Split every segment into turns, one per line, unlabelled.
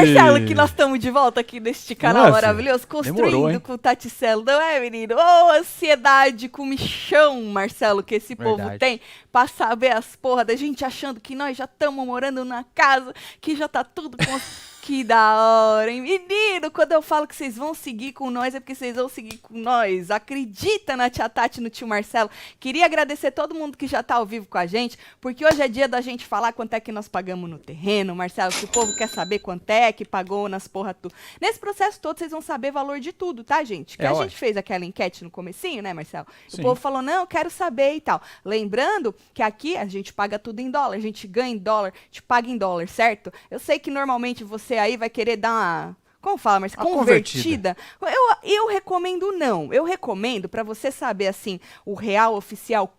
Marcelo, que nós estamos de volta aqui neste canal maravilhoso, construindo
Demorou,
com o Taticelo, não é, menino? Ô, ansiedade, comichão, Marcelo, que esse povo tem pra saber as porra da gente achando que nós já estamos morando na casa, que já tá tudo Que da hora, hein? Menino, quando eu falo que vocês vão seguir com nós, é porque vocês vão seguir com nós. Acredita na tia Tati e no tio Marcelo. Queria agradecer todo mundo que já tá ao vivo com a gente, porque hoje é dia da gente falar quanto é que nós pagamos no terreno, Marcelo, que o povo quer saber quanto é que pagou nas porra tudo. Nesse processo todo, vocês vão saber valor de tudo, tá, gente? Que a gente fez aquela enquete no comecinho, né, Marcelo? Sim. O povo falou, não, eu quero saber e tal. Lembrando que aqui a gente paga tudo em dólar, a gente ganha em dólar, a gente paga em dólar, certo? Eu sei que normalmente você aí vai querer dar uma, como fala, mas convertida. Eu recomendo não. Eu recomendo para você saber assim, o real oficial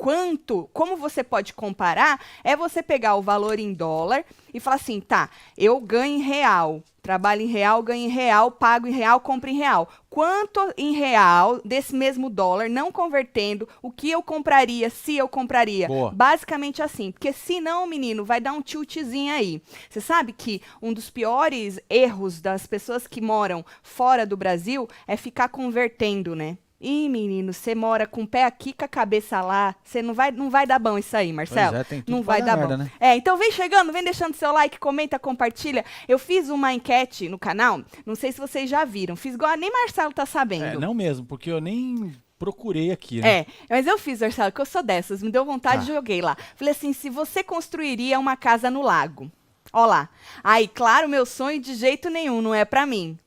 como você pode comparar, é você pegar o valor em dólar e falar assim, tá, eu ganho em real, trabalho em real, ganho em real, pago em real, compro em real. Quanto em real desse mesmo dólar, não convertendo, o que eu compraria, se eu compraria? Boa. Basicamente assim, porque senão, menino, vai dar um tiltzinho aí. Você sabe que um dos piores erros das pessoas que moram fora do Brasil é ficar convertendo, né? Ih, menino, você mora com o pé aqui, com a cabeça lá, você não vai dar bom isso aí, Marcelo.
Pois é, tem tudo
não vai dar
merda,
bom.
Né?
Então vem chegando, vem deixando seu like, comenta, compartilha. Eu fiz uma enquete no canal, não sei se vocês já viram, fiz igual, nem Marcelo tá sabendo.
Não mesmo, porque eu nem procurei aqui, né?
Mas eu fiz, Marcelo, que eu sou dessas, me deu vontade, joguei lá. Falei assim, se você construiria uma casa no lago, ó lá. Aí, claro, meu sonho de jeito nenhum, não é pra mim.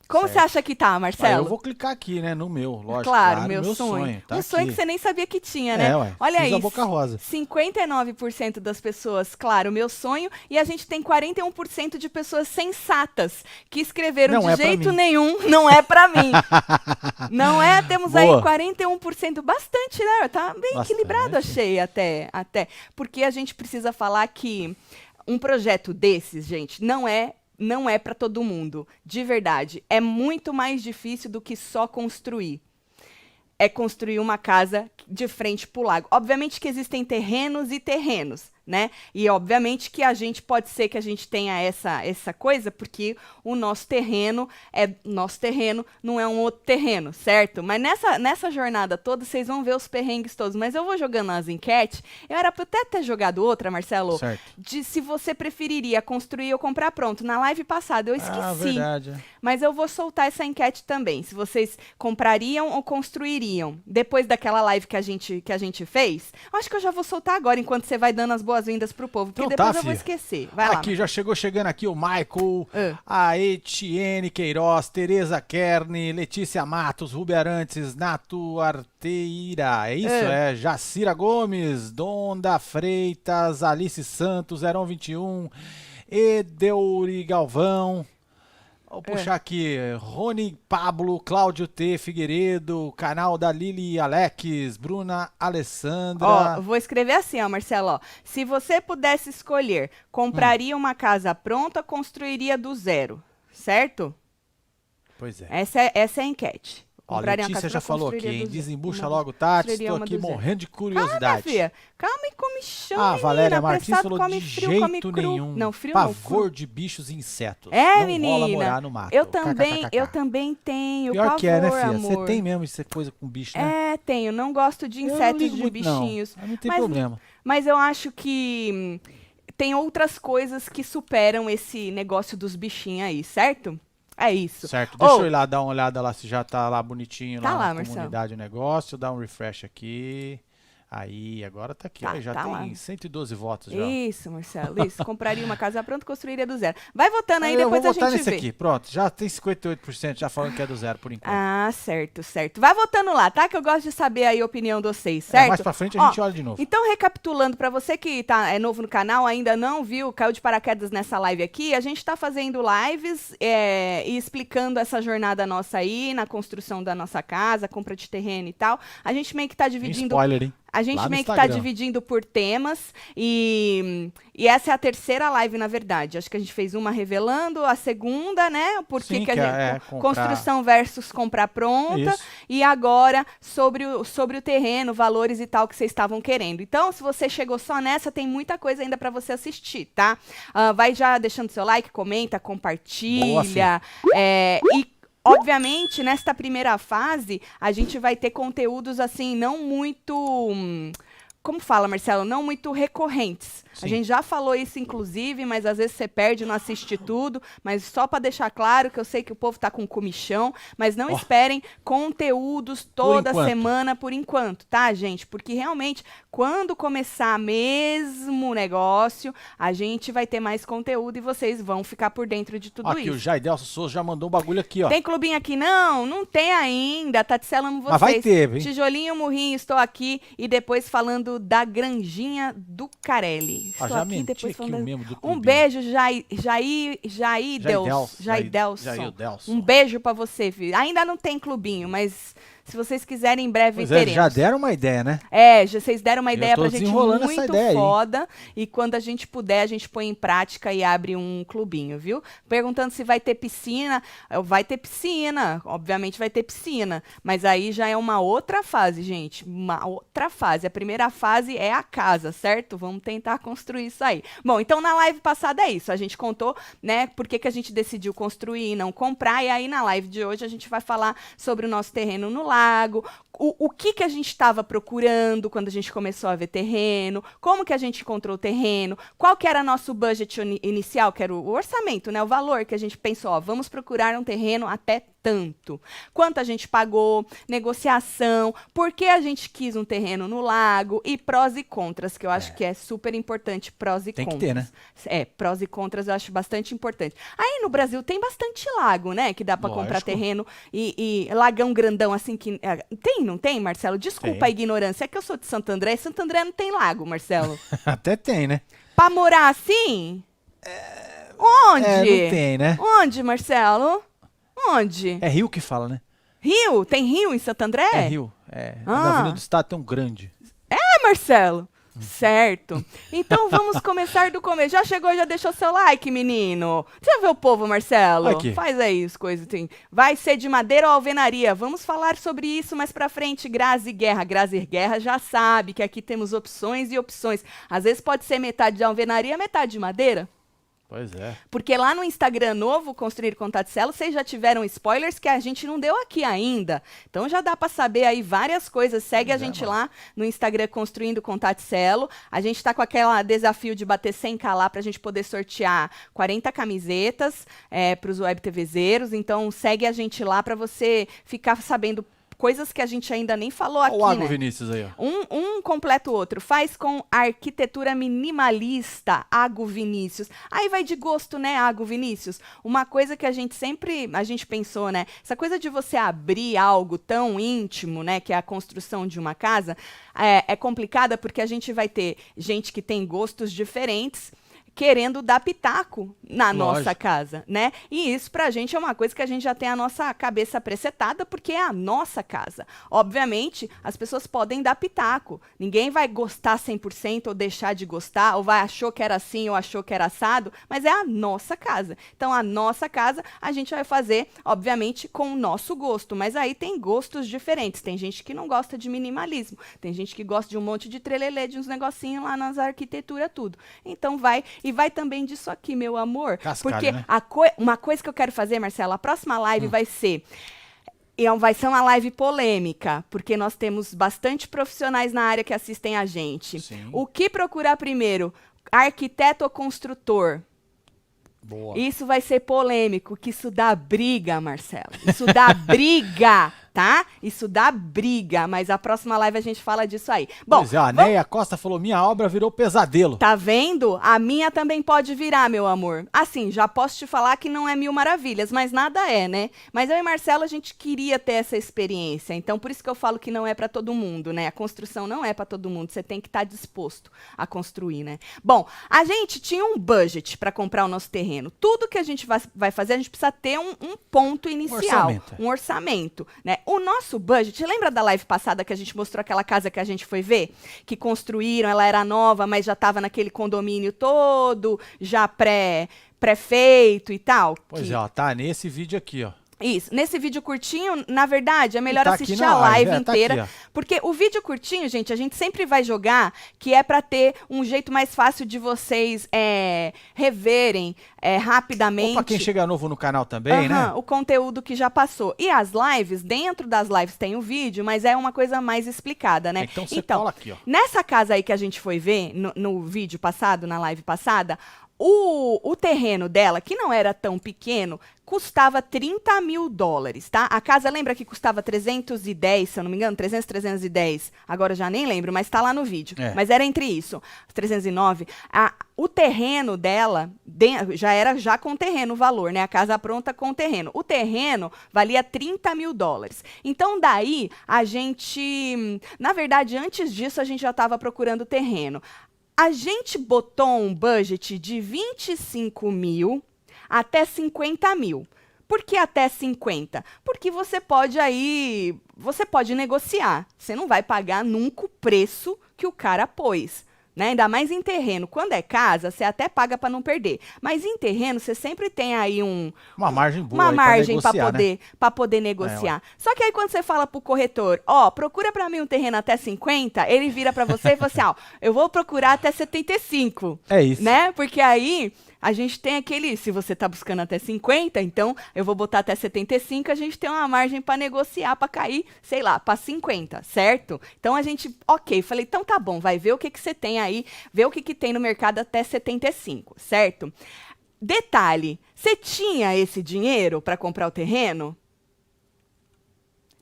Como você acha que tá, Marcelo?
Eu vou clicar aqui, né, no meu, lógico.
Claro, meu sonho.
Tá
sonho que você nem sabia que tinha, né?
Olha aí, a boca rosa.
59% das pessoas, claro, meu sonho, e a gente tem 41% de pessoas sensatas que escreveram de jeito nenhum, não é pra mim. Não é? Temos aí 41%, bastante, né? Tá bem equilibrado, achei até. Porque a gente precisa falar que um projeto desses, gente, não é para todo mundo, de verdade. É muito mais difícil do que só construir. É construir uma casa de frente para o lago. Obviamente que existem terrenos e terrenos, né? E obviamente que a gente pode ser que a gente tenha essa coisa, porque o nosso terreno é nosso terreno, não é um outro terreno, certo? Mas nessa jornada toda, vocês vão ver os perrengues todos. Mas eu vou jogando as enquetes. Eu era para até ter jogado outra, Marcelo, de se você preferiria construir ou comprar pronto. Na live passada eu esqueci.
Verdade.
Mas eu vou soltar essa enquete também. Se vocês comprariam ou construiriam. Depois daquela live que a gente fez, acho que eu já vou soltar agora, enquanto você vai dando as boas-vindas pro povo, porque depois eu vou esquecer. Vai lá.
Aqui já chegando aqui o Michael, a Etienne Queiroz, Tereza Kern, Letícia Matos, Rubi Arantes, Nato Arteira, é isso? Jacira Gomes, Donda Freitas, Alice Santos, 0121, Edeuri Galvão. Vou puxar aqui, Rony Pablo, Cláudio T. Figueiredo, canal da Lili Alex, Bruna Alessandra.
Vou escrever assim, Marcelo. Se você pudesse escolher, compraria uma casa pronta ou construiria do zero, certo?
Pois é.
Essa é a enquete.
Ó, a Letícia já falou aqui, hein? Desembucha logo, Tati. Estou aqui morrendo de curiosidade.
Calma e comichão,
Valéria Martins falou de jeito nenhum.
Não, frio
pavor de bichos e insetos.
Não
menina. Rola morar no mato.
Eu também tenho
Pior
pavor,
que né, filha?
Amor.
Você tem mesmo essa coisa com bicho, né?
Tenho. Não gosto de insetos, de bichinhos.
Não tem problema.
Mas eu acho que tem outras coisas que superam esse negócio dos bichinhos aí, certo? É isso.
Certo, deixa eu ir lá dar uma olhada lá se já tá lá bonitinho lá na comunidade o negócio, dar um refresh aqui. Aí, agora tá aqui, já tem lá 112 votos já.
Isso, Marcelo, isso. Compraria uma casa pronta, construiria do zero. Vai votando aí, depois a gente vê.
Eu vou votar nesse aqui, pronto. Já tem 58% já falando que é do zero por enquanto.
Certo. Vai votando lá, tá? Que eu gosto de saber aí a opinião de vocês, certo?
Mais pra frente a gente olha de novo.
Então, recapitulando, pra você que é novo no canal, ainda não viu, caiu de paraquedas nessa live aqui, a gente tá fazendo lives e explicando essa jornada nossa aí, na construção da nossa casa, compra de terreno e tal. A gente meio que tá dividindo...
Spoiler, hein?
A gente
Lá no
meio que tá
Instagram.
dividindo por temas e essa é a terceira live, na verdade. Acho que a gente fez uma revelando, a segunda, né? Porque
Sim,
que a
que
gente,
comprar...
construção versus comprar pronta.
Isso.
E agora sobre o terreno, valores e tal que vocês estavam querendo. Então, se você chegou só nessa, tem muita coisa ainda para você assistir, tá? Vai já deixando seu like, comenta, compartilha. E obviamente, nesta primeira fase, a gente vai ter conteúdos assim, não muito. Como fala, Marcelo? Não muito recorrentes.
Sim.
A gente já falou isso, inclusive, mas às vezes você perde, não assiste tudo. Mas só para deixar claro que eu sei que o povo tá com comichão, mas não esperem conteúdos toda semana por enquanto, tá, gente? Porque realmente, quando começar mesmo o negócio, a gente vai ter mais conteúdo e vocês vão ficar por dentro de tudo
aqui,
isso.
O Jaidelson Souza já mandou um bagulho aqui, ó.
Tem clubinho aqui? Não, não tem ainda. Tá te selando vocês.
Mas vai ter, hein?
Tijolinho, murrinho, estou aqui. E depois falando da Granjinha do Carelli. Estou
já
aqui, depois
falando
falando.
Mesmo do
Um beijo, Jaidelson. Um beijo pra você, filho. Ainda não tem clubinho, mas se vocês quiserem, em breve teremos.
Já deram uma ideia, né?
Vocês deram uma ideia pra gente muito foda. E quando a gente puder, a gente põe em prática e abre um clubinho, viu? Perguntando se vai ter piscina. Vai ter piscina, obviamente vai ter piscina. Mas aí já é uma outra fase, gente. Uma outra fase. A primeira fase é a casa, certo? Vamos tentar construir isso aí. Bom, então na live passada é isso. A gente contou, né, por que a gente decidiu construir e não comprar. E aí na live de hoje a gente vai falar sobre o nosso terreno no lago, o que a gente estava procurando quando a gente começou a ver terreno, como que a gente encontrou o terreno, qual que era nosso budget inicial, que era o orçamento, né, o valor que a gente pensou, ó, vamos procurar um terreno até tanto. Quanto a gente pagou, negociação, por que a gente quis um terreno no lago e prós e contras, que eu acho que é super importante, prós e
tem
contras.
Que ter, né?
Prós e contras eu acho bastante importante. Aí no Brasil tem bastante lago, né, que dá para comprar terreno e lagão grandão assim que não tem, Marcelo? Desculpa a ignorância, é que eu sou de Santo André, e Santo André não tem lago, Marcelo.
Até tem, né?
Pra morar assim? Onde?
Não tem, né?
Onde, Marcelo? Onde?
É rio que fala, né?
Rio? Tem rio em Santo André?
É rio. Na Avenida do Estado tem um grande.
Marcelo? Certo. Então vamos começar do começo. Já chegou, já deixou seu like, menino? Deixa eu ver o povo, Marcelo.
Aqui.
Faz aí as coisas. Vai ser de madeira ou alvenaria? Vamos falar sobre isso mais pra frente. Grazi Guerra. Grazi Guerra já sabe que aqui temos opções e opções. Às vezes pode ser metade de alvenaria, metade de madeira.
Pois é.
Porque lá no Instagram novo, Construir com Taticelo, vocês já tiveram spoilers que a gente não deu aqui ainda. Então já dá para saber aí várias coisas. Segue a gente lá no Instagram Construindo com Taticelo. A gente tá com aquele desafio de bater 100k lá pra gente poder sortear 40 camisetas pros web TVzeiros. Então segue a gente lá para você ficar sabendo coisas que a gente ainda nem falou aqui,
o Água
né?
Vinícius aí, ó.
Um completa o outro. Faz com arquitetura minimalista, Água Vinícius. Aí vai de gosto, né, Água Vinícius? Uma coisa que a gente pensou, né? Essa coisa de você abrir algo tão íntimo, né, que é a construção de uma casa, é complicada porque a gente vai ter gente que tem gostos diferentes, querendo dar pitaco na nossa casa, né? E isso pra gente é uma coisa que a gente já tem a nossa cabeça presetada, porque é a nossa casa. Obviamente, as pessoas podem dar pitaco. Ninguém vai gostar 100% ou deixar de gostar, ou achou que era assim ou achou que era assado, mas é a nossa casa. Então, a nossa casa, a gente vai fazer, obviamente, com o nosso gosto. Mas aí tem gostos diferentes. Tem gente que não gosta de minimalismo. Tem gente que gosta de um monte de trelelê, de uns negocinhos lá nas arquiteturas, tudo. Então, vai também disso aqui, meu amor.
Cascalho,
porque
né?
uma coisa que eu quero fazer, Marcelo, a próxima live vai ser uma live polêmica, porque nós temos bastante profissionais na área que assistem a gente.
Sim.
O que procurar primeiro? Arquiteto ou construtor?
Boa.
Isso vai ser polêmico, que isso dá briga, Marcelo. Isso dá briga, tá? Isso dá briga, mas a próxima live a gente fala disso aí. Bom,
pois é, a Neia Costa falou, minha obra virou pesadelo.
Tá vendo? A minha também pode virar, meu amor. Assim, já posso te falar que não é mil maravilhas, mas nada é, né? Mas eu e Marcelo, a gente queria ter essa experiência. Então, por isso que eu falo que não é pra todo mundo, né? A construção não é pra todo mundo. Você tem que estar disposto a construir, né? Bom, a gente tinha um budget pra comprar o nosso terreno. Tudo que a gente vai fazer, a gente precisa ter um ponto inicial. Um orçamento, né? O nosso budget, lembra da live passada que a gente mostrou aquela casa que a gente foi ver? Que construíram, ela era nova, mas já estava naquele condomínio todo, já pré-feito e tal.
Pois é, ó, tá nesse vídeo aqui, ó.
Isso, nesse vídeo curtinho, na verdade, é melhor
tá
assistir a live inteira,
tá aqui,
porque o vídeo curtinho, gente, a gente sempre vai jogar, que é para ter um jeito mais fácil de vocês reverem rapidamente.
Ou pra quem chega novo no canal também, né?
O conteúdo que já passou. E as lives, dentro das lives tem o vídeo, mas é uma coisa mais explicada, né?
Então você cola aqui, ó.
Nessa casa aí que a gente foi ver, no vídeo passado, na live passada, o terreno dela, que não era tão pequeno, custava $30 mil, tá? A casa, lembra que custava 310, se eu não me engano, 300, 310. Agora eu já nem lembro, mas tá lá no vídeo. Mas era entre isso, 309. O terreno dela, já era com terreno o valor, né? A casa pronta com terreno. O terreno valia $30 mil. Então, daí, a gente... Na verdade, antes disso, a gente já estava procurando terreno. A gente botou um budget de 25 mil até 50 mil. Por que até 50? Porque você pode negociar. Você não vai pagar nunca o preço que o cara pôs. Né? Ainda mais em terreno. Quando é casa, você até paga para não perder. Mas em terreno, você sempre tem aí uma margem boa, uma margem para poder negociar. Só que aí quando você fala pro corretor, procura para mim um terreno até 50, ele vira para você e fala assim, eu vou procurar até 75.
É isso.
Né? Porque aí a gente tem se você tá buscando até 50, então eu vou botar até 75, a gente tem uma margem para negociar, para cair, sei lá, para 50, certo? Então a gente, falei, então tá bom, vai ver o que você tem aí, ver o que tem no mercado até 75, certo? Detalhe, você tinha esse dinheiro para comprar o terreno?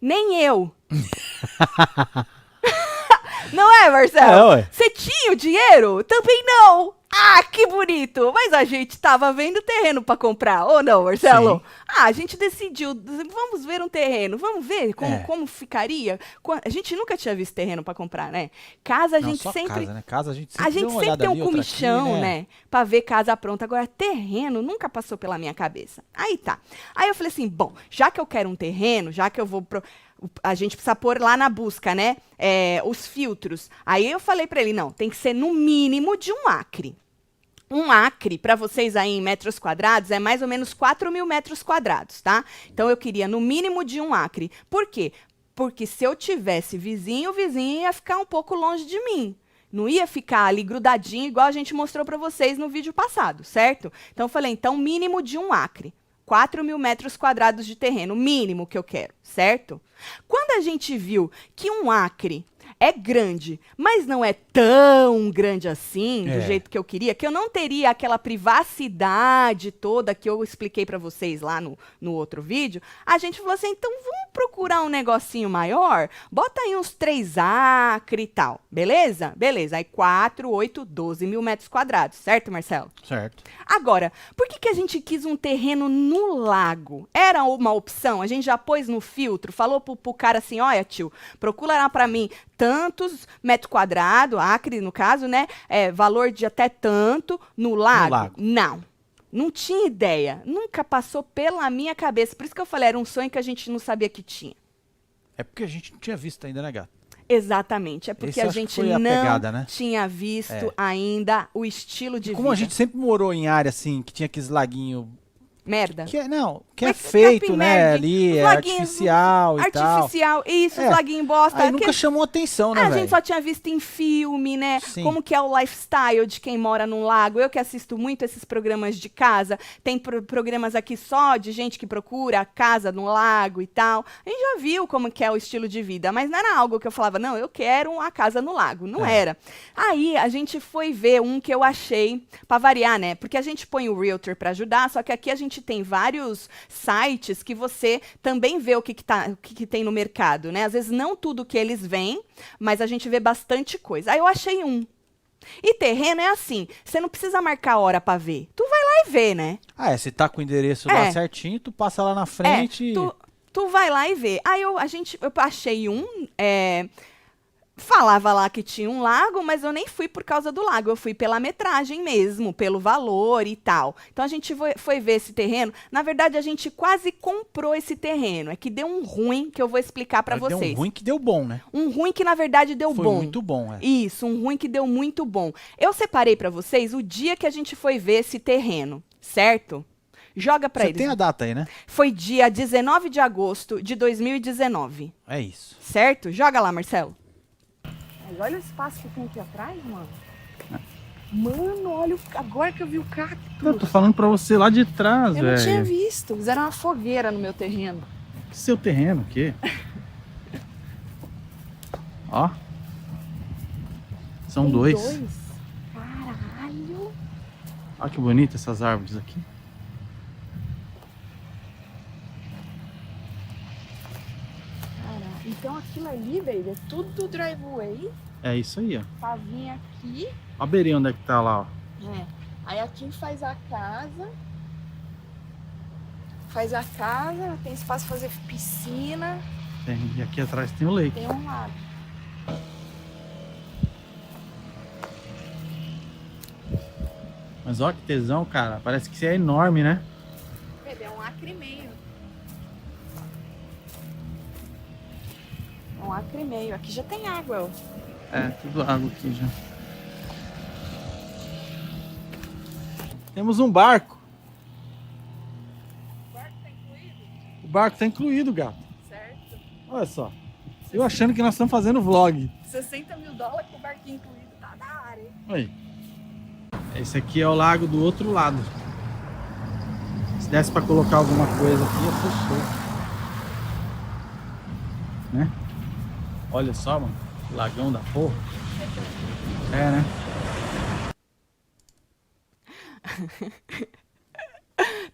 Nem eu. Não é, Marcelo? Você tinha o dinheiro? Também não. Ah, que bonito! Mas a gente estava vendo terreno para comprar, ou não, Marcelo? Sim. A gente decidiu, vamos ver um terreno, vamos ver como ficaria. A gente nunca tinha visto terreno para comprar, né? Casa a gente sempre... Casa, né?
Casa a gente sempre
tem um comichão, aqui, né? Para ver casa pronta. Agora, terreno nunca passou pela minha cabeça. Aí tá. Aí eu falei assim, bom, já que eu quero um terreno, já que eu vou... A gente precisa pôr lá na busca, né? Os filtros. Aí eu falei para ele, não, tem que ser no mínimo de 1 acre. 1 acre, para vocês aí em metros quadrados, é mais ou menos 4 mil metros quadrados, tá? Então eu queria no mínimo de 1 acre. Por quê? Porque se eu tivesse vizinho, o vizinho ia ficar um pouco longe de mim. Não ia ficar ali grudadinho, igual a gente mostrou para vocês no vídeo passado, certo? Então eu falei, então mínimo de 1 acre. 4 mil metros quadrados de terreno, mínimo que eu quero, certo? Quando a gente viu que 1 acre é grande, mas não é tão grande assim, do jeito que eu queria, que eu não teria aquela privacidade toda que eu expliquei para vocês lá no outro vídeo, a gente falou assim, então vamos procurar um negocinho maior? Bota aí uns 3 acre e tal, beleza? Beleza, aí 4, 8, 12 mil metros quadrados, certo, Marcelo?
Certo.
Agora, por que a gente quis um terreno no lago? Era uma opção, a gente já pôs no filtro, falou pro cara assim, olha tio, procura lá para mim tantos metros quadrados, acre no caso, né? Valor de até tanto no lago. Não tinha ideia. Nunca passou pela minha cabeça. Por isso que eu falei, era um sonho que a gente não sabia que tinha.
É porque a gente não tinha visto ainda, né, gato?
Exatamente. É porque a gente não tinha visto ainda o estilo de vida.
Como a gente sempre morou em área assim, que tinha aqueles laguinhos...
Merda.
Que é feito, né, ali, é artificial e tal.
Artificial, isso, os laguinhos bosta.
Aí nunca chamou atenção, né,
A gente só tinha visto em filme, né, como que é o lifestyle de quem mora num lago. Eu que assisto muito esses programas de casa, tem programas aqui só de gente que procura a casa no lago e tal. A gente já viu como que é o estilo de vida, mas não era algo que eu falava, não, eu quero uma casa no lago. Não era. Aí a gente foi ver um que eu achei, pra variar, né, porque a gente põe o Realtor pra ajudar, só que aqui a gente tem vários sites que você também vê o que tem no mercado, né? Às vezes não tudo que eles veem, mas a gente vê bastante coisa. Aí eu achei um. E terreno é assim, você não precisa marcar hora para ver. Tu vai lá e vê, né?
Você tá com o endereço lá certinho, tu passa lá na frente.
Tu vai lá e vê. Aí eu achei um, falava lá que tinha um lago, mas eu nem fui por causa do lago, eu fui pela metragem mesmo, pelo valor e tal. Então a gente foi ver esse terreno. Na verdade, a gente quase comprou esse terreno. É que deu um ruim que eu vou explicar para vocês.
Deu um ruim que deu bom, né?
Um ruim que na verdade deu bom.
Foi muito bom, é.
Isso, um ruim que deu muito bom. Eu separei para vocês o dia que a gente foi ver esse terreno, certo? Joga para eles.
Você tem a data aí, né?
Foi dia 19 de agosto de 2019.
É isso.
Certo? Joga lá, Marcelo. Olha o espaço que tem aqui atrás, mano. Mano, olha, agora que eu vi o cacto.
Eu tô falando pra você lá de trás, velho.
Eu não tinha visto. Fizeram uma fogueira no meu terreno.
Que seu terreno, o quê? Ó. São
Tem
dois.
Caralho.
Olha que bonita essas árvores aqui.
Então aquilo ali, velho, é tudo do driveway.
É isso aí, ó.
Pra vir aqui.
Ó a beirinha onde é que tá lá, ó.
É. Aí aqui faz a casa. Faz a casa, tem espaço pra fazer piscina.
E aqui atrás tem o lake.
Tem um lago.
Mas ó que tesão, cara. Parece que isso é enorme, né?
É um acre e meio. Um acre e meio. Aqui já tem água, ó.
É, tudo água aqui já. Temos um barco.
O barco tá incluído?
O barco tá incluído, gato.
Certo.
Olha só. Eu achando que nós estamos fazendo vlog.
$60 mil com o barquinho incluído. Tá da área, hein?
Aí. Esse aqui é o lago do outro lado. Se desse pra colocar alguma coisa aqui, ia ser show. Né? Olha só, mano. Lagão da porra. É, né?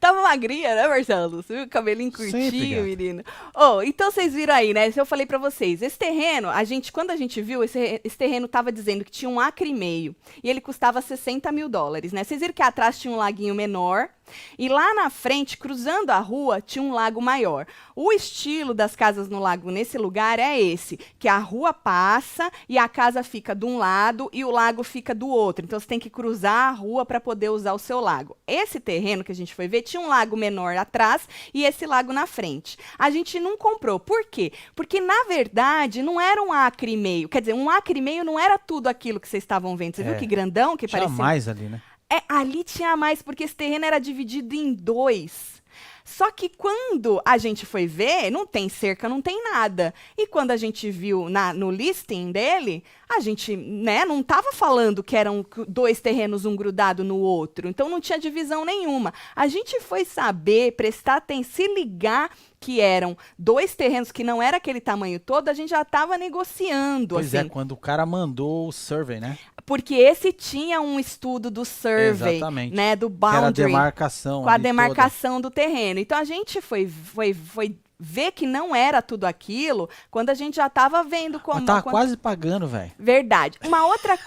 Tava magrinha, né, Marcelo? Você viu o cabelinho
Sempre,
curtinho,
gata.
menino? Oh, então vocês viram aí, né? Eu falei pra vocês, esse terreno, quando a gente viu, esse terreno tava dizendo que tinha 1,5 acre e ele custava $60 mil, né? Vocês viram que atrás tinha um laguinho menor e lá na frente, cruzando a rua, tinha um lago maior. O estilo das casas no lago nesse lugar é esse, que a rua passa e a casa fica de um lado e o lago fica do outro. Então você tem que cruzar a rua para poder usar o seu lago. Esse terreno que a gente foi ver tinha um lago menor atrás e esse lago na frente. A gente não comprou. Por quê? Porque, na verdade, não era 1,5 acre. Quer dizer, 1,5 acre não era tudo aquilo que vocês estavam vendo. Você viu que grandão que
Tinha
parecia?
mais ali, né?
Ali tinha mais, porque esse terreno era dividido em 2. Só que quando a gente foi ver, não tem cerca, não tem nada. E quando a gente viu no listing dele, a gente, né, não estava falando que eram 2 terrenos um grudado no outro. Então não tinha divisão nenhuma. A gente foi saber, prestar atenção, se ligar que eram 2 terrenos que não era aquele tamanho todo, a gente já estava negociando.
Pois
assim.
é, quando o cara mandou o survey, né?
Porque esse tinha um estudo do survey,
Exatamente.
né, do
Que era a
boundary,
demarcação
com a
ali
demarcação do terreno. Então a gente foi ver que não era tudo aquilo quando a gente já estava vendo como...
Mas tava quase pagando, velho.
Verdade. Uma outra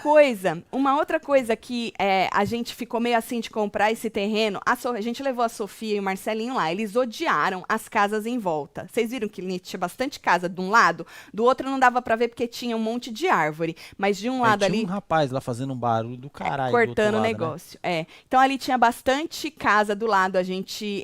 coisa que a gente ficou meio assim de comprar esse terreno, a gente levou a Sofia e o Marcelinho lá, eles odiaram as casas em volta. Vocês viram que tinha bastante casa de um lado, do outro não dava pra ver porque tinha um monte de árvore, mas de um lado
Tinha
ali...
um rapaz lá fazendo um barulho do caralho.
cortando
do
o
outro lado,
negócio. Então ali tinha bastante casa do lado, a gente...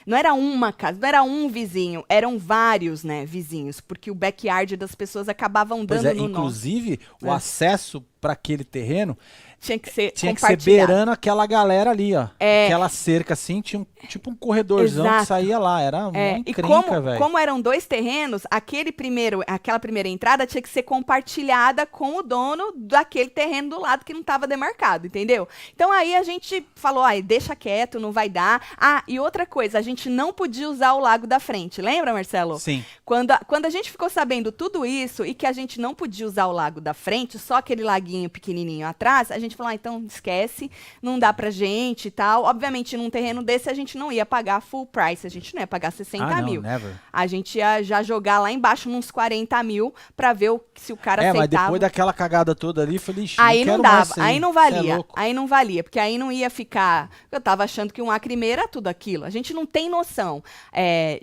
não era uma casa, não era um vizinho, eram vários, né, vizinhos, porque o backyard das pessoas acabavam dando
Pois é,
no nosso.
inclusive, o acesso para aquele terreno
Tinha que ser
tinha que ser
compartilhado.
beirando aquela galera ali, ó. Aquela cerca assim, tinha tipo um corredorzão
Exato.
que saía lá. Era uma
E
encrenca, velho.
como eram 2 terrenos, aquela primeira entrada tinha que ser compartilhada com o dono daquele terreno do lado que não estava demarcado, entendeu? Então aí a gente falou, deixa quieto, não vai dar. E outra coisa, a gente não podia usar o lago da frente, lembra, Marcelo?
Sim.
Quando a gente ficou sabendo tudo isso e que a gente não podia usar o lago da frente, só aquele laguinho pequenininho atrás, a gente gente falou, então esquece, não dá pra gente e tal. Obviamente, num terreno desse, a gente não ia pagar full price, a gente não ia pagar 60 mil.
Never.
A gente ia já jogar lá embaixo nos 40 mil pra ver se o cara aceitava.
Mas depois daquela cagada toda ali, falei,
aí não dava, aí não valia,
é
aí não valia, porque aí não ia ficar... Eu tava achando que um acre e meio era tudo aquilo. A gente não tem noção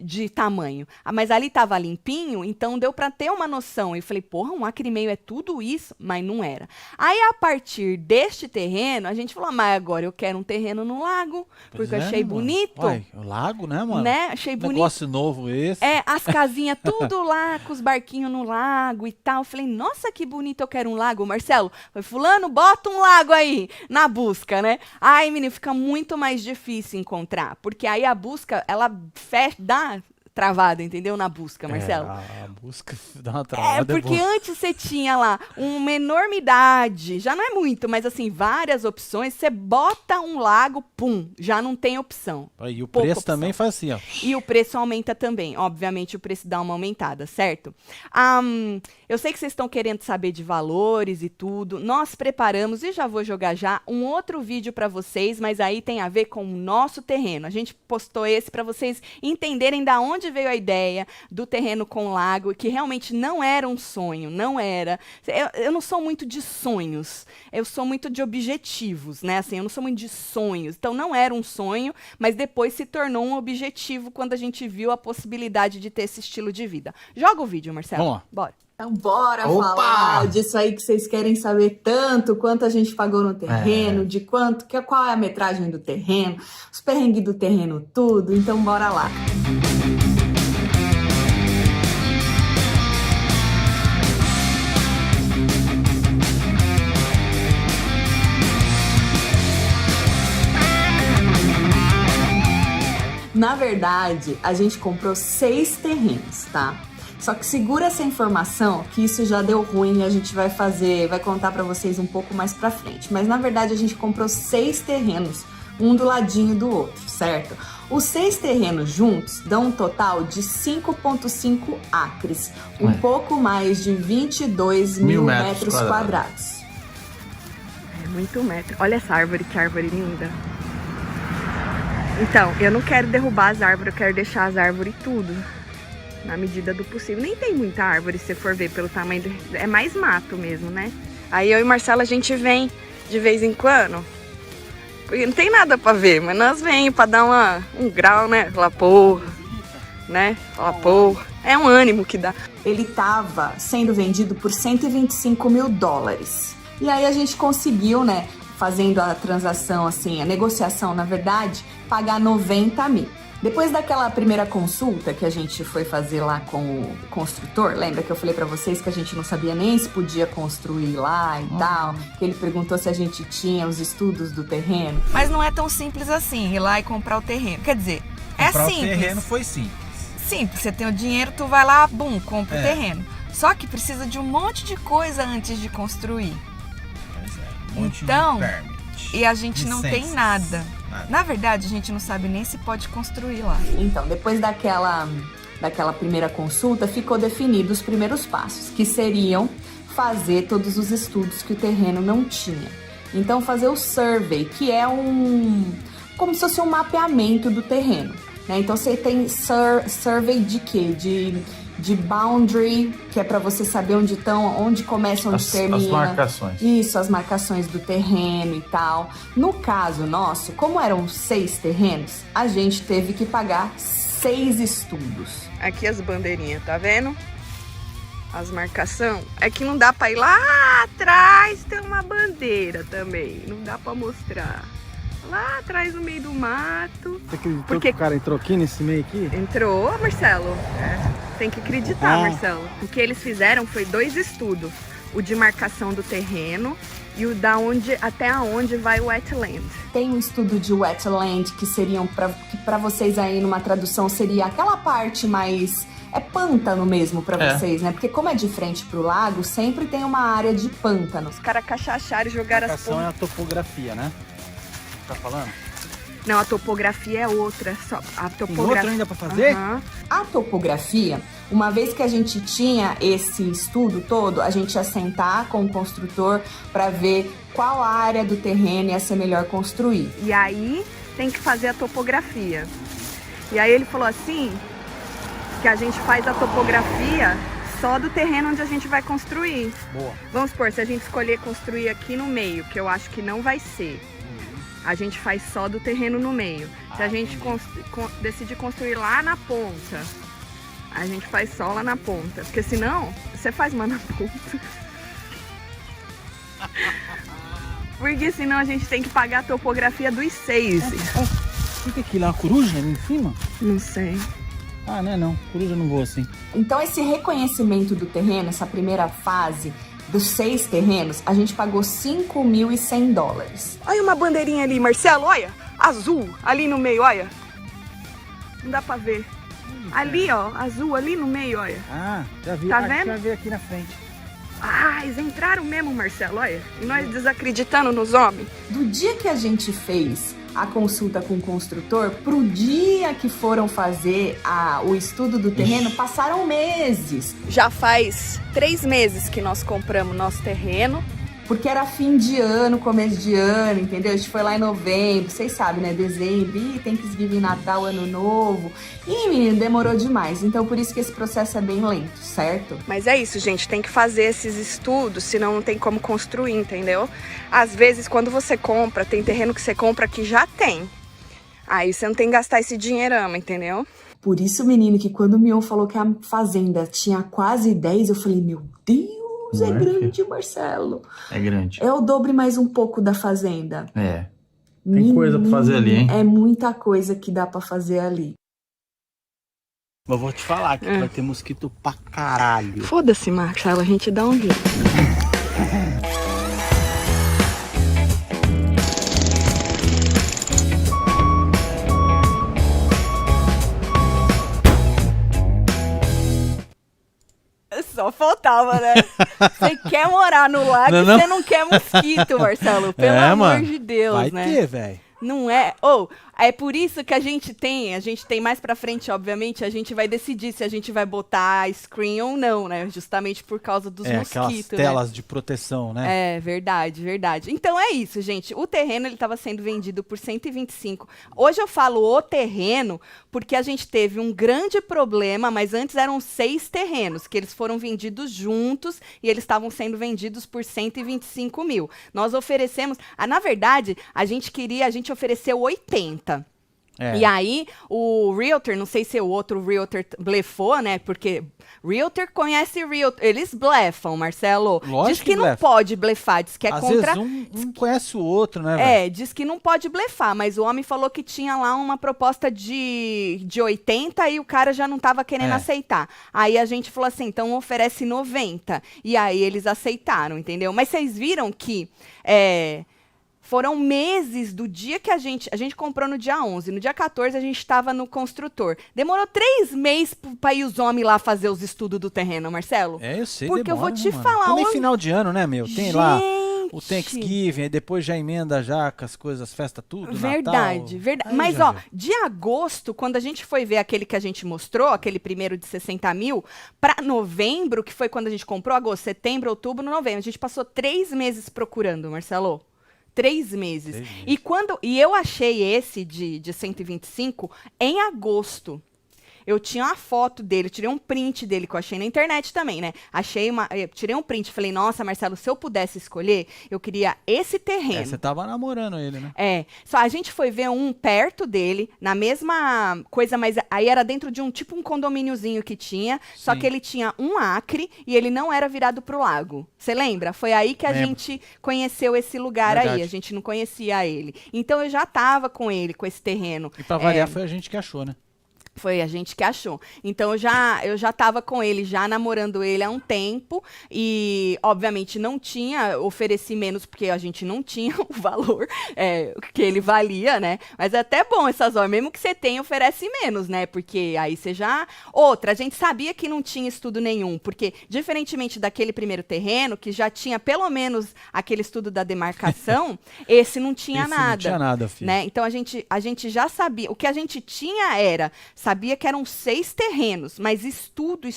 de tamanho. Mas ali tava limpinho, então deu pra ter uma noção. E falei, porra, um acre e meio é tudo isso? Mas não era. Aí, a partir deste terreno, a gente falou, mas agora eu quero um terreno no lago, porque eu achei bonito.
Uai, o lago, né, mano?
Né? Achei bonito.
Negócio novo esse.
As casinhas tudo lá, com os barquinhos no lago e tal. Falei, nossa, que bonito, eu quero um lago. Marcelo, foi, fulano, bota um lago aí, na busca, né? Ai, menino, fica muito mais difícil encontrar, porque aí a busca, ela dá travada, entendeu? Na busca, Marcelo.
A busca dá uma travada.
Porque antes você tinha lá uma enormidade, já não é muito, mas assim, várias opções, você bota um lago, pum, já não tem opção.
E o preço também faz assim, ó.
E o preço aumenta também, obviamente o preço dá uma aumentada, certo? Eu sei que vocês estão querendo saber de valores e tudo, nós preparamos, e já vou jogar já, um outro vídeo para vocês, mas aí tem a ver com o nosso terreno. A gente postou esse para vocês entenderem da onde veio a ideia do terreno com lago, que realmente não era um sonho, não era. Eu não sou muito de sonhos, eu sou muito de objetivos, né? Assim, eu não sou muito de sonhos. Então não era um sonho, mas depois se tornou um objetivo quando a gente viu a possibilidade de ter esse estilo de vida. Joga o vídeo, Marcelo.
Vamos lá.
Bora.
Então bora falar disso aí que vocês querem saber tanto, quanto a gente pagou no terreno, de quanto, qual é a metragem do terreno, os perrengues do terreno, tudo. Então bora lá. Na verdade, a gente comprou 6 terrenos, tá? Só que segura essa informação, que isso já deu ruim e a gente vai contar pra vocês um pouco mais pra frente. Mas na verdade a gente comprou 6 terrenos, um do ladinho do outro, certo? Os 6 terrenos juntos dão um total de 5,5 acres, um pouco mais de 22 mil metros quadrados.
É muito metro. Olha essa árvore, que árvore linda. Então, eu não quero derrubar as árvores, eu quero deixar as árvores tudo, na medida do possível. Nem tem muita árvore, se você for ver pelo tamanho, é mais mato mesmo, né? Aí eu e Marcelo, a gente vem de vez em quando, porque não tem nada pra ver, mas nós vem pra dar um grau, né? Falar porra, né? Falar porra. É um ânimo que dá.
Ele tava sendo vendido por 125 mil dólares. E aí a gente conseguiu, né? Fazendo a transação, assim, a negociação, na verdade, pagar 90 mil. Depois daquela primeira consulta que a gente foi fazer lá com o construtor, lembra que eu falei pra vocês que a gente não sabia nem se podia construir lá e tal, que ele perguntou se a gente tinha os estudos do terreno.
Mas não é tão simples assim, ir lá e comprar o terreno. Quer dizer, é simples.
Comprar o terreno foi simples.
Simples, você tem o dinheiro, tu vai lá, bum, compra o terreno. Só que precisa de um monte de coisa antes de construir. Então, e a gente não tem nada. Na verdade, a gente não sabe nem se pode construir lá.
Então, depois daquela primeira consulta, ficou definido os primeiros passos, que seriam fazer todos os estudos que o terreno não tinha. Então, fazer o survey, que é como se fosse um mapeamento do terreno, né? Então, você tem survey de quê? De boundary, que é para você saber onde começa, onde termina.
As marcações.
Isso, as marcações do terreno e tal. No caso nosso, como eram 6 terrenos, a gente teve que pagar 6 estudos.
Aqui as bandeirinhas, tá vendo? As marcações. É que não dá para ir lá atrás, tem uma bandeira também. Não dá para mostrar. Lá atrás, no meio do mato.
Você acreditou que o cara entrou aqui nesse meio aqui?
Entrou, Marcelo. Tem que acreditar, Marcelo. O que eles fizeram foi 2 estudos. O de marcação do terreno e o até onde vai o wetland.
Tem um estudo de wetland que seriam, para vocês aí numa tradução, seria aquela parte mais... É pântano mesmo pra vocês, né? Porque como é de frente pro lago, sempre tem uma área de pântano.
Os caras cachacharam e jogaram as
porras. A marcação é a topografia, né? Tá falando?
Não, a topografia é outra. A topografia...
Tem outra ainda pra fazer?
A topografia, Uma vez que a gente tinha esse estudo todo, a gente ia sentar com o construtor para ver qual área do terreno ia ser melhor construir.
E aí tem que fazer a topografia. E aí ele falou assim, que a gente faz a topografia só do terreno onde a gente vai construir.
Boa.
Vamos supor, se a gente escolher construir aqui no meio, que eu acho que não vai ser, a gente faz só do terreno no meio. Se a gente decidir construir lá na ponta, a gente faz só lá na ponta. Porque senão, você faz mais na ponta. Porque senão a gente tem que pagar a topografia dos 6.
O que é aquilo? É uma coruja ali em cima?
Não sei.
Ah, não é não. Coruja não voa assim.
Então esse reconhecimento do terreno, essa primeira fase dos 6 terrenos, a gente pagou $5.100.
Olha uma bandeirinha ali, Marcelo, olha. Azul, ali no meio, olha. Não dá pra ver. Ali, ó, azul, ali no meio, olha.
Ah, já vi.
Tá vendo?
Já vi aqui na frente.
Ah, eles entraram mesmo, Marcelo, olha. E nós desacreditando nos homens.
Do dia que a gente fez a consulta com o construtor, pro dia que foram fazer o estudo do terreno, passaram meses.
Já faz 3 meses que nós compramos nosso terreno.
Porque era fim de ano, começo de ano, entendeu? A gente foi lá em novembro, vocês sabem, né? Dezembro, Thanksgiving, Natal, Ano Novo. E, menino, demorou demais. Então, por isso que esse processo é bem lento, certo?
Mas é isso, gente, tem que fazer esses estudos, senão não tem como construir, entendeu? Às vezes, quando você compra, tem terreno que você compra que já tem. Aí você não tem que gastar esse dinheirão, entendeu?
Por isso, menino, que quando o Mion falou que a fazenda tinha quase 10, eu falei, meu Deus! É grande, Marcelo.
É grande.
É o dobro mais um pouco da fazenda.
É. Tem coisa pra fazer ali, hein?
É muita coisa que dá pra fazer ali.
Mas vou te falar que vai ter mosquito pra caralho.
Foda-se, Marcelo, a gente dá um jeito. Só faltava, né? Você quer morar no lago e você não quer mosquito, Marcelo. Pelo amor de Deus,
vai
né?
Vai ter, velho.
Não é? É por isso que a gente tem mais pra frente, obviamente, a gente vai decidir se a gente vai botar screen ou não, né? Justamente por causa dos mosquitos,
aquelas telas de proteção, né?
É, verdade, verdade. Então é isso, gente. O terreno, ele tava sendo vendido por 125. Hoje eu falo o terreno porque a gente teve um grande problema, mas antes eram 6 terrenos, que eles foram vendidos juntos e eles estavam sendo vendidos por 125 mil. Nós oferecemos... na verdade, a gente ofereceu 80. E aí, o Realtor, não sei se o outro Realtor blefou, né? Porque Realtor conhece Realtor. Eles blefam, Marcelo.
Lógico
diz que não pode blefar, diz que é
Às
contra...
vezes um conhece o outro, né, velho?
diz que não pode blefar, mas o homem falou que tinha lá uma proposta de 80 e o cara já não tava querendo aceitar. Aí a gente falou assim, então oferece 90. E aí eles aceitaram, entendeu? Mas vocês viram que... foram meses do dia que a gente comprou no dia 11. No dia 14, a gente estava no construtor. Demorou 3 meses para ir os homens lá fazer os estudos do terreno, Marcelo.
Eu sei,
porque
demora,
eu vou te
mano.
falar...
Também final de ano, né, meu? Tem lá o
Gente!
Thanksgiving, depois já emenda já com as coisas, festa tudo,
Verdade,
Natal.
verdade. Mas, de agosto, quando a gente foi ver aquele que a gente mostrou, aquele primeiro de 60 mil, para novembro, que foi quando a gente comprou, agosto, setembro, outubro, novembro. A gente passou 3 meses procurando, Marcelo. 3 meses. E eu achei esse de 125 em agosto. Eu tinha uma foto dele, eu tirei um print dele, que eu achei na internet também, né? Tirei um print, falei, nossa, Marcelo, se eu pudesse escolher, eu queria esse terreno.
Você tava namorando ele, né?
Só a gente foi ver um perto dele, na mesma coisa, mas aí era dentro de um condomíniozinho que tinha, só que ele tinha 1 acre e ele não era virado pro lago. Você lembra? Foi aí que a gente conheceu esse lugar aí, a gente não conhecia ele. Então eu já tava com ele, com esse terreno.
E pra variar foi a gente que achou, né?
Foi a gente que achou. Então, eu já tava com ele, já namorando ele há um tempo. E, obviamente, não tinha, ofereci menos, porque a gente não tinha o valor que ele valia, né? Mas é até bom essas horas. Mesmo que você tenha, oferece menos, né? Porque aí você já... Outra, a gente sabia que não tinha estudo nenhum. Porque, diferentemente daquele primeiro terreno, que já tinha pelo menos aquele estudo da demarcação, esse não tinha nada.
Não tinha nada, filho.
Né? Então, a gente já sabia. O que a gente tinha era... sabia que eram 6 terrenos, mas estudo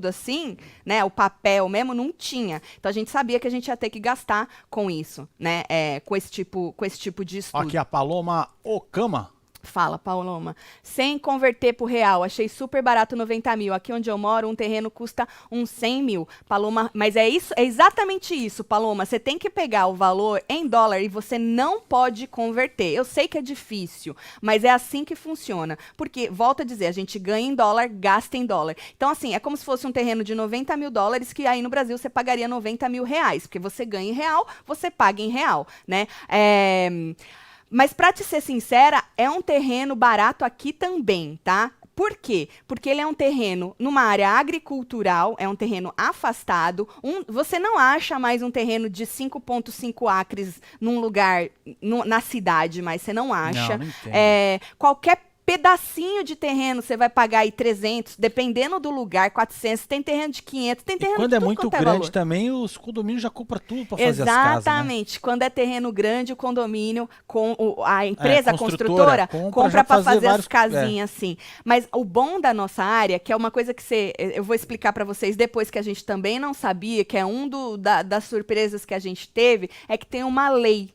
assim, né, o papel mesmo não tinha. Então a gente sabia que a gente ia ter que gastar com isso, né, com esse tipo de estudo.
Aqui a Paloma Okama.
Fala, Paloma. Sem converter pro real, achei super barato 90 mil. Aqui onde eu moro, um terreno custa uns 100 mil. Paloma, mas é exatamente isso, Paloma. Você tem que pegar o valor em dólar e você não pode converter. Eu sei que é difícil, mas é assim que funciona. Porque, volto a dizer, a gente ganha em dólar, gasta em dólar. Então, assim, é como se fosse um terreno de 90 mil dólares que aí no Brasil você pagaria 90 mil reais. Porque você ganha em real, você paga em real, né? Mas, para te ser sincera, é um terreno barato aqui também, tá? Por quê? Porque ele é um terreno numa área agricultural, é um terreno afastado. Você não acha mais um terreno de 5,5 acres num lugar, na cidade, mas você não acha.
Não
Qualquer pedacinho de terreno você vai pagar aí 300, dependendo do lugar, 400, tem terreno de 500, tem terreno de
quando
tudo
é muito grande
valor.
também, os condomínios já compram tudo para fazer as casas, né?
Exatamente. Quando é terreno grande, o condomínio, a empresa, a
construtora,
construtora, compra para fazer as casinhas,
é.
assim. Mas o bom da nossa área, que é uma coisa que eu vou explicar para vocês depois, que a gente também não sabia, que é das surpresas que a gente teve, é que tem uma lei.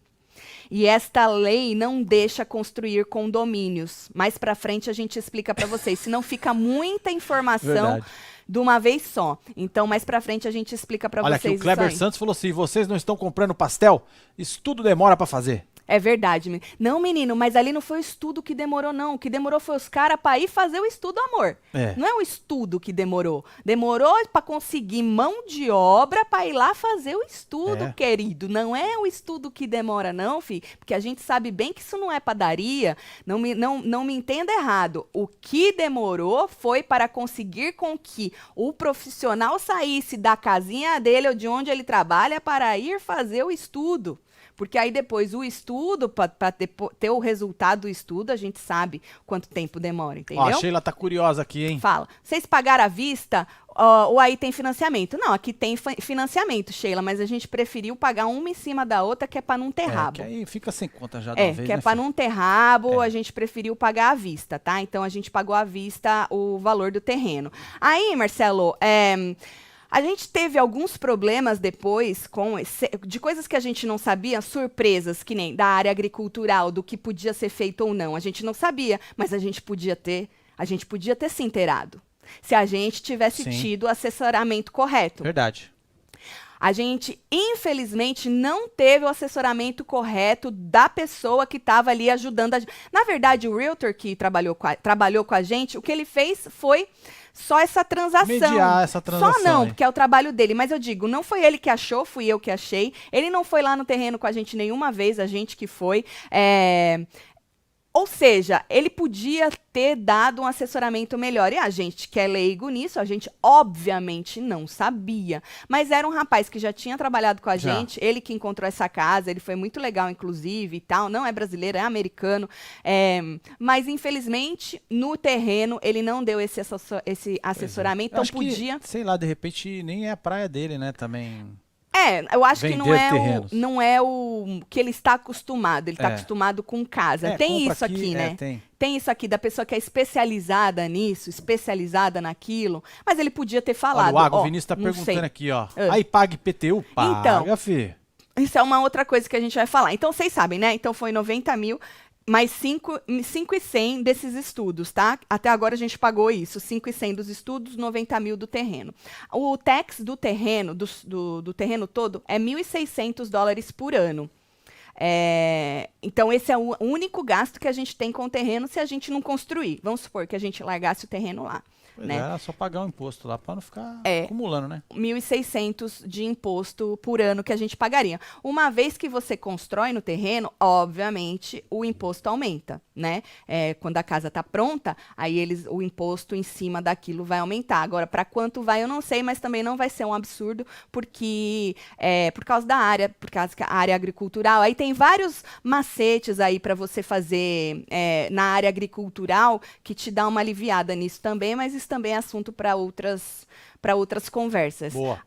E esta lei não deixa construir condomínios. Mais para frente a gente explica para vocês, senão fica muita informação
Verdade.
de uma vez só. Então, mais para frente a gente explica para vocês.
Olha aqui, o Kleber Santos falou assim, vocês não estão comprando pastel? Isso tudo demora para fazer.
É verdade. Não, menino, mas ali não foi o estudo que demorou, não. O que demorou foi os caras para ir fazer o estudo, amor. Não é o estudo que demorou. Demorou para conseguir mão de obra para ir lá fazer o estudo, querido. Não é o estudo que demora, não, filho. Porque a gente sabe bem que isso não é padaria. Não me entenda errado. O que demorou foi para conseguir com que o profissional saísse da casinha dele ou de onde ele trabalha para ir fazer o estudo. Porque aí depois o estudo, para ter o resultado do estudo, a gente sabe quanto tempo demora, entendeu?
Ó, a Sheila tá curiosa aqui, hein?
Fala. Vocês pagaram à vista ou aí tem financiamento? Não, aqui tem financiamento, Sheila, mas a gente preferiu pagar uma em cima da outra, que é para não ter rabo.
Que aí fica sem conta já de uma vez,
que é para não ter rabo, a gente preferiu pagar à vista, tá? Então a gente pagou à vista o valor do terreno. Aí, Marcelo, a gente teve alguns problemas depois de coisas que a gente não sabia, surpresas, que nem da área agricultural, do que podia ser feito ou não. A gente não sabia, mas a gente podia ter se inteirado. Se a gente tivesse tido o assessoramento correto.
Verdade.
A gente, infelizmente, não teve o assessoramento correto da pessoa que estava ali ajudando a gente. Na verdade, o realtor que trabalhou com a gente, o que ele fez foi só essa transação.
Mediar essa transação.
Só não, porque é o trabalho dele. Mas eu digo, não foi ele que achou, fui eu que achei. Ele não foi lá no terreno com a gente nenhuma vez, a gente que foi. Ou seja, ele podia ter dado um assessoramento melhor. E a gente que é leigo nisso, a gente obviamente não sabia. Mas era um rapaz que já tinha trabalhado com a gente, ele que encontrou essa casa, ele foi muito legal, inclusive, e tal. Não é brasileiro, é americano. Mas, infelizmente, no terreno, ele não deu esse assessoramento. Então, podia...
sei lá, de repente, nem é a praia dele, né, também...
eu acho que não é o que ele está acostumado. Ele está acostumado com casa. Tem isso aqui, né? Tem isso aqui da pessoa que é especializada nisso, especializada naquilo. Mas ele podia ter falado.
Olha, o Vinícius está perguntando aqui, ó. Aí paga IPTU? Paga, filho.
Isso é uma outra coisa que a gente vai falar. Então, vocês sabem, né? Então, foi 90 mil... mais 5.100 desses estudos, tá? Até agora a gente pagou isso, 5.100 dos estudos, 90 mil do terreno. O tax do terreno, do terreno todo, é $1.600 por ano. Então, esse é o único gasto que a gente tem com o terreno se a gente não construir. Vamos supor que a gente largasse o terreno lá. Né?
Era só pagar o imposto lá para não ficar acumulando, né?
1.600 de imposto por ano que a gente pagaria. Uma vez que você constrói no terreno, obviamente, o imposto aumenta, né? Quando a casa está pronta, aí o imposto em cima daquilo vai aumentar. Agora, para quanto vai, eu não sei, mas também não vai ser um absurdo, porque por causa da área, por causa que a área agricultural, aí tem vários macetes aí para você fazer na área agricultural que te dá uma aliviada nisso também, mas isso também é assunto para outras conversas.
Boa.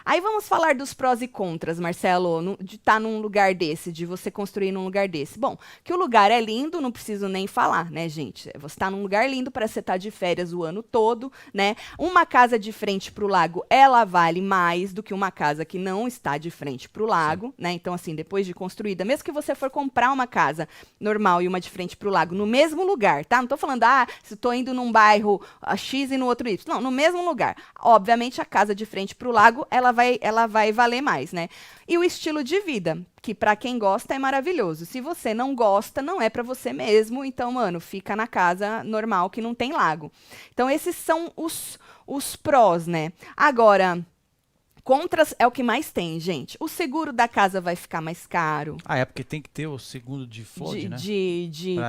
Aí vamos falar dos prós e contras, Marcelo, de estar num lugar desse, de você construir num lugar desse. Bom, que o lugar é lindo, não preciso nem falar, né, gente? Você tá num lugar lindo para você estar de férias o ano todo, né? Uma casa de frente pro lago, ela vale mais do que uma casa que não está de frente pro lago, né? Então, assim, depois de construída, mesmo que você for comprar uma casa normal e uma de frente pro lago, no mesmo lugar, tá? Não tô falando, se tô indo num bairro X e no outro Y. Não, no mesmo lugar. Obviamente, a casa de frente pro lago, ela vai valer mais, né? E o estilo de vida, que para quem gosta é maravilhoso. Se você não gosta, não é para você mesmo. Então, mano, fica na casa normal que não tem lago. Então, esses são os prós, né? Agora, contras é o que mais tem, gente. O seguro da casa vai ficar mais caro.
É porque tem que ter o seguro de flood, né?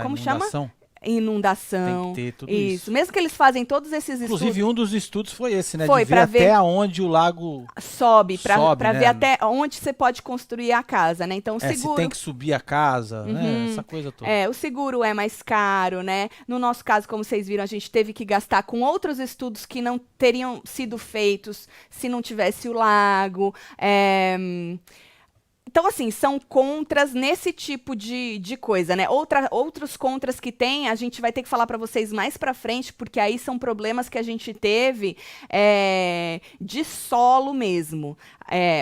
Como
inundação.
Chama? Inundação.
Tem que ter tudo isso.
Mesmo que eles fazem todos esses
Inclusive,
estudos.
um dos estudos foi esse, né?
Foi,
de ver até onde o lago
sobe, para
né?
ver até onde você pode construir a casa, né? Então, o seguro...
se tem que subir a casa, né? Essa coisa toda.
O seguro é mais caro, né? No nosso caso, como vocês viram, a gente teve que gastar com outros estudos que não teriam sido feitos se não tivesse o lago. Então, assim, são contras nesse tipo de coisa, né? Outros contras que tem, a gente vai ter que falar para vocês mais para frente, porque aí são problemas que a gente teve de solo mesmo.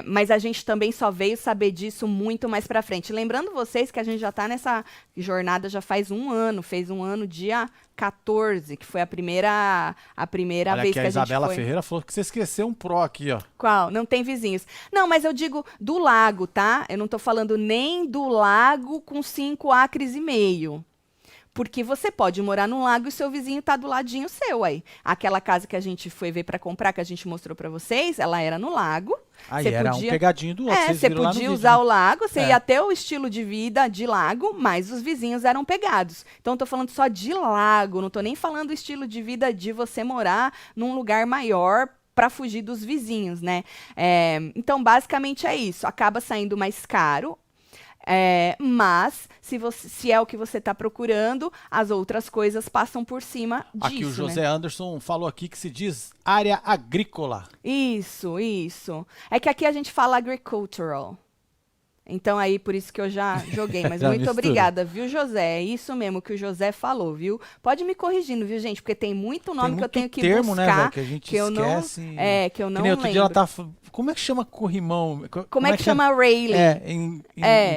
Mas a gente também só veio saber disso muito mais para frente. Lembrando vocês que a gente já está nessa jornada já faz um ano, fez um ano dia 14, que foi a primeira
Olha
vez
que
que a
Isabela
gente foi.
Ferreira falou que você esqueceu um Pro aqui, ó.
Qual? Não tem vizinhos. Não, mas eu digo do lago, tá? Eu não tô falando nem do lago com 5 acres e meio. Porque você pode morar num lago e seu vizinho tá do ladinho seu aí. Aquela casa que a gente foi ver para comprar, que a gente mostrou para vocês, ela era no lago.
Aí era um pegadinho do outro.
Você podia usar o lago, você ia ter o estilo de vida de lago, mas os vizinhos eram pegados. Então, eu tô falando só de lago, não tô nem falando o estilo de vida de você morar num lugar maior para fugir dos vizinhos, né? Então, basicamente é isso. Acaba saindo mais caro. Mas, se é o que você está procurando, as outras coisas passam por cima disso.
Aqui o José
né?
Anderson falou aqui que se diz área agrícola.
Isso. É que aqui a gente fala agricultural. Então, aí, por isso que eu já joguei. Mas muito obrigada, viu, José? É isso mesmo que o José falou, viu? Pode me corrigindo, viu, gente? Porque tem muito nome que eu tenho que
termo,
buscar.
Né, véio, que a gente esquece.
Que eu não
outro
lembro.
Dia ela tá... Como é que chama corrimão?
Como é que chama railing?
Em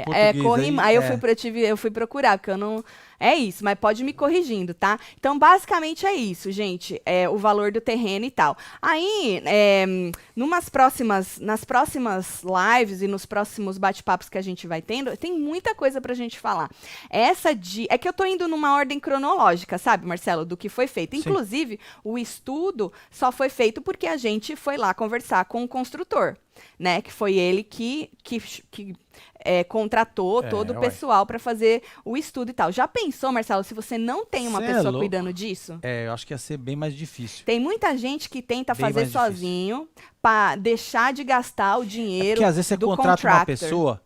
português.
Corrimão. Aí eu fui procurar, porque eu não... É isso, mas pode me corrigindo, tá? Então, basicamente é isso, gente. O valor do terreno e tal. Aí, nas próximas lives e nos próximos bate-papos que a gente vai tendo, tem muita coisa pra gente falar. É que eu tô indo numa ordem cronológica, sabe, Marcelo, do que foi feito.
Sim.
Inclusive, o estudo só foi feito porque a gente foi lá conversar com o construtor, né? Que foi ele que contratou todo o pessoal para fazer o estudo e tal. Já pensou, Marcelo, se você não tem uma pessoa cuidando disso?
Eu acho que ia ser bem mais difícil.
Tem muita gente que tenta fazer sozinho para deixar de gastar o dinheiro
porque às vezes você
do
contrata
contractor.
uma pessoa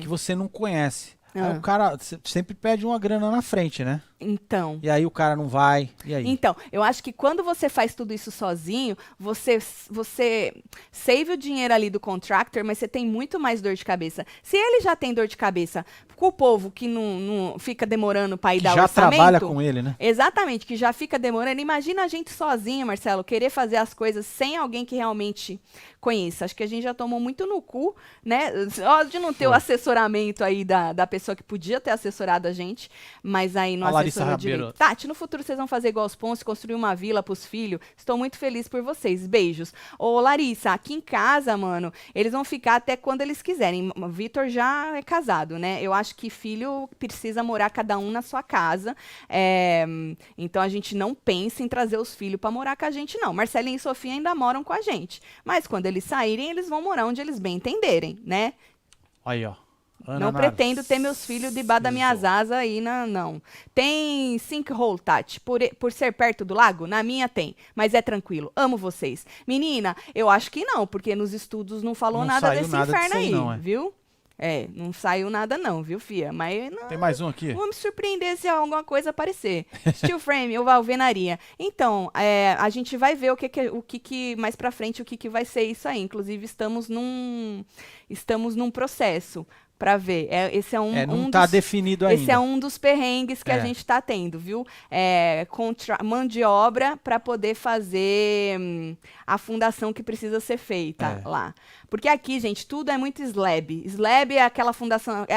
que você não conhece. Aí o cara sempre pede uma grana na frente, né?
Então.
E aí o cara não vai. E aí?
Então, eu acho que quando você faz tudo isso sozinho, você save o dinheiro ali do contractor, mas você tem muito mais dor de cabeça. Se ele já tem dor de cabeça com o povo que não fica demorando para ir dar o orçamento...
já trabalha com ele, né?
Exatamente, que já fica demorando. Imagina a gente sozinha, Marcelo, querer fazer as coisas sem alguém que realmente conheça. Acho que a gente já tomou muito no cu, né? De não ter o assessoramento aí da pessoa que podia ter assessorado a gente, mas aí não assessorou direito. Tati, no futuro vocês vão fazer igual os Ponce, construir uma vila pros filhos. Estou muito feliz por vocês. Beijos. Ô, Larissa, aqui em casa, mano, eles vão ficar até quando eles quiserem. O Vitor já é casado, né? Eu acho que filho precisa morar cada um na sua casa. Então a gente não pensa em trazer os filhos para morar com a gente, não. Marcelinho e Sofia ainda moram com a gente. Mas quando eles saírem, eles vão morar onde eles bem entenderem, né?
Aí, ó.
Não pretendo ter meus filhos debaixo das minhas asas aí, não. Tem sinkhole, Tati, por ser perto do lago? Na minha tem, mas é tranquilo. Amo vocês. Menina, eu acho que não, porque nos estudos não falou nada desse inferno aí, viu? Não saiu nada não, viu, fia? Mas não,
tem mais um aqui.
Vou me surpreender se alguma coisa aparecer. Steel frame ou alvenaria. Então, a gente vai ver o que mais pra frente, o que vai ser isso aí. Inclusive, estamos num processo Pra ver. Esse é
não tá definido ainda.
Esse é um dos perrengues que a gente tá tendo, viu? Mão de obra para poder fazer a fundação que precisa ser feita lá. Porque aqui, gente, tudo é muito slab. Slab é aquela fundação,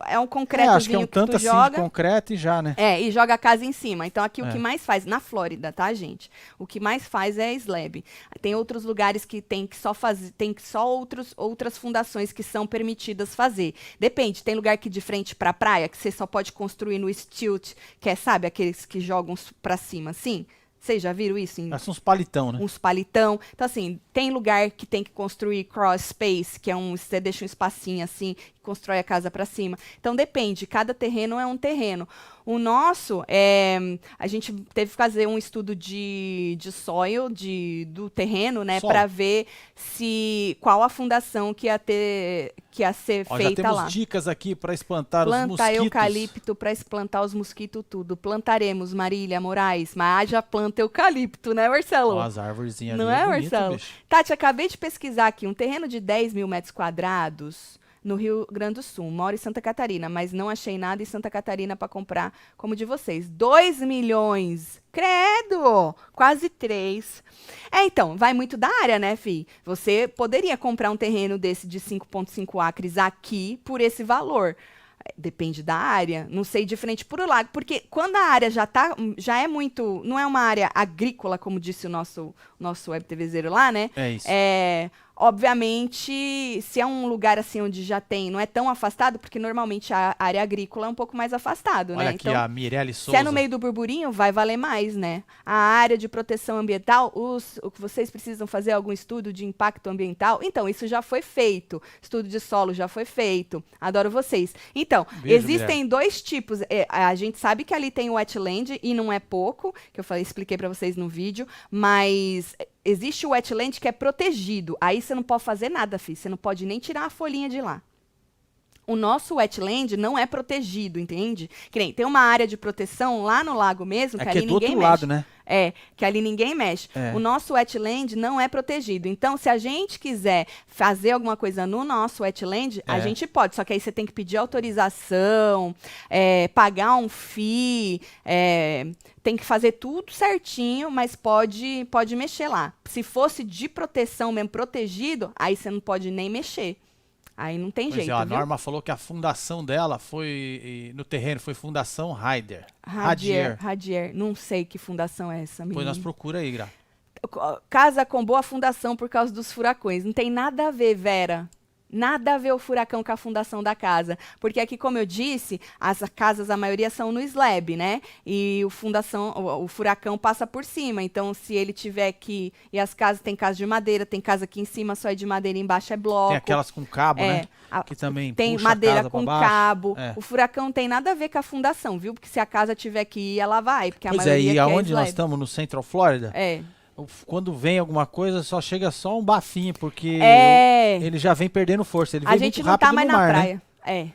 é um concretozinho
acho que é um tanto
tu
assim
joga.
de concreto e já, né?
E joga a casa em cima. Então aqui o que mais faz, na Flórida, tá, gente? O que mais faz é slab. Tem outros lugares que tem que só fazer, outras fundações que são permitidas fazer. Depende, tem lugar que de frente pra praia, que você só pode construir no stilt, que é, sabe, aqueles que jogam pra cima, assim. Vocês já viram isso?
São uns palitão, né?
Uns palitão. Então, assim, tem lugar que tem que construir cross space, que é você deixa um espacinho assim, e constrói a casa para cima. Então, depende. Cada terreno é um terreno. O nosso, a gente teve que fazer um estudo de soil, do terreno, né? Para ver qual a fundação que ia ser feita lá.
Já temos dicas aqui para espantar os mosquitos.
Planta eucalipto para espantar os mosquitos tudo. Plantaremos, Marília Moraes, mas já planta eucalipto, né, Marcelo?
As árvorezinhas
não
ali.
Não é, Marcelo? Bicho. Tati, acabei de pesquisar aqui. Um terreno de 10 mil metros quadrados no Rio Grande do Sul. Moro em Santa Catarina, mas não achei nada em Santa Catarina para comprar como o de vocês. 2 milhões. Credo! Quase 3. Então, vai muito da área, né, Fih? Você poderia comprar um terreno desse de 5,5 acres aqui por esse valor. Depende da área, não sei de frente para o lago, porque quando a área já é muito, não é uma área agrícola, como disse o nosso web TVzeiro lá, né?
É isso.
Obviamente, se é um lugar assim onde já tem, não é tão afastado, porque normalmente a área agrícola é um pouco mais afastado, né?
Olha aqui,
então,
a Mirelle Souza.
Se é no meio do burburinho, vai valer mais, né? A área de proteção ambiental, o que vocês precisam fazer algum estudo de impacto ambiental, então, isso já foi feito. Estudo de solo já foi feito. Adoro vocês. Então, existem dois tipos. A gente sabe que ali tem o wetland, e não é pouco, que eu expliquei para vocês no vídeo, mas existe o wetland que é protegido. Aí você não pode fazer nada, filho. Você não pode nem tirar a folhinha de lá. O nosso wetland não é protegido, entende? Que nem tem uma área de proteção lá no lago mesmo, que ali ninguém mexe. É do outro lado, né? Que ali ninguém mexe. O nosso wetland não é protegido. Então, se a gente quiser fazer alguma coisa no nosso wetland, a gente pode. Só que aí você tem que pedir autorização, pagar um fee, tem que fazer tudo certinho, mas pode mexer lá. Se fosse de proteção mesmo, protegido, aí você não pode nem mexer. Aí não tem jeito,
A
viu?
Norma falou que a fundação dela foi, no terreno, foi Fundação Radier.
Não sei que fundação é essa, menina.
Pois nós procura aí, Gra.
Casa com boa fundação por causa dos furacões. Não tem nada a ver, Vera. Nada a ver o furacão com a fundação da casa. Porque aqui, como eu disse, as casas, a maioria são no slab, né? E o furacão passa por cima. Então, se ele tiver que... E as casas, tem casa de madeira, tem casa aqui em cima só é de madeira, embaixo é bloco.
Tem aquelas com cabo, né? Que também
tem
puxa
madeira
a casa
com
pra baixo.
cabo. O furacão não tem nada a ver com a fundação, viu? Porque se a casa tiver que ir, ela vai. Porque a maioria
e aonde nós estamos? No Central Florida? Quando vem alguma coisa, chega só um bafinho, porque ele já vem perdendo força. Ele vem muito rápido no mar, né? A gente não tá mais na praia.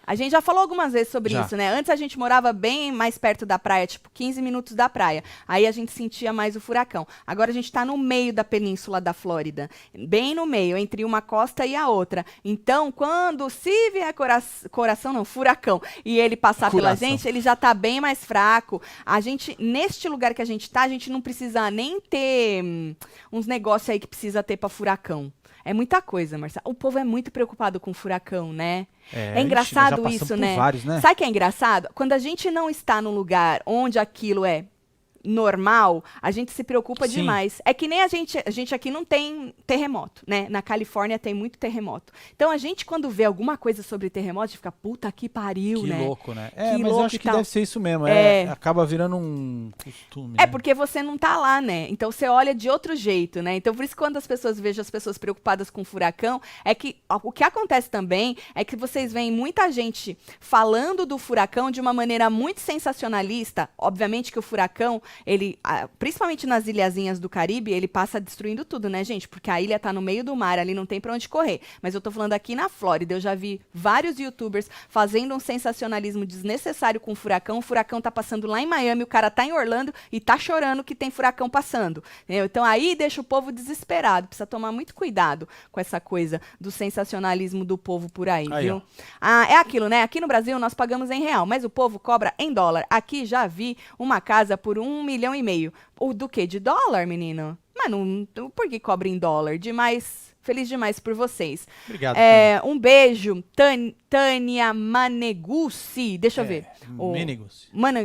A gente já falou algumas vezes sobre isso, né? Antes a gente morava bem mais perto da praia, tipo 15 minutos da praia. Aí a gente sentia mais o furacão. Agora a gente tá no meio da península da Flórida. Bem no meio, entre uma costa e a outra. Então, se vier furacão, e ele passar pela gente, ele já tá bem mais fraco. A gente, neste lugar que a gente tá, a gente não precisa nem ter uns negócios aí que precisa ter pra furacão. É muita coisa, Marcelo. O povo é muito preocupado com furacão, né? É engraçado isso, né?
Vários, né?
Sabe o que é engraçado? Quando a gente não está num lugar onde aquilo é normal, a gente se preocupa demais. É que nem a gente aqui não tem terremoto, né? Na Califórnia tem muito terremoto. Então a gente, quando vê alguma coisa sobre terremoto, a gente fica, puta que pariu, né?
Que louco, né? Mas eu acho que deve ser isso mesmo. Acaba virando um costume.
Porque você não tá lá, né? Então você olha de outro jeito, né? Então por isso que quando vejo as pessoas preocupadas com furacão, é que o que acontece também é que vocês veem muita gente falando do furacão de uma maneira muito sensacionalista. Obviamente que o furacão ele, principalmente nas ilhazinhas do Caribe, ele passa destruindo tudo, né, gente? Porque a ilha tá no meio do mar, ali não tem pra onde correr. Mas eu tô falando aqui na Flórida, eu já vi vários youtubers fazendo um sensacionalismo desnecessário com o furacão tá passando lá em Miami, o cara tá em Orlando e tá chorando que tem furacão passando. Entendeu? Então aí deixa o povo desesperado, precisa tomar muito cuidado com essa coisa do sensacionalismo do povo por aí, viu? É aquilo, né? Aqui no Brasil nós pagamos em real, mas o povo cobra em dólar. Aqui já vi uma casa por 1,5 milhão. O do quê? De dólar, menino? Mas não, por que cobra em dólar? Feliz demais por vocês.
Obrigado.
Um beijo, Tânia Manegucci. Deixa eu ver.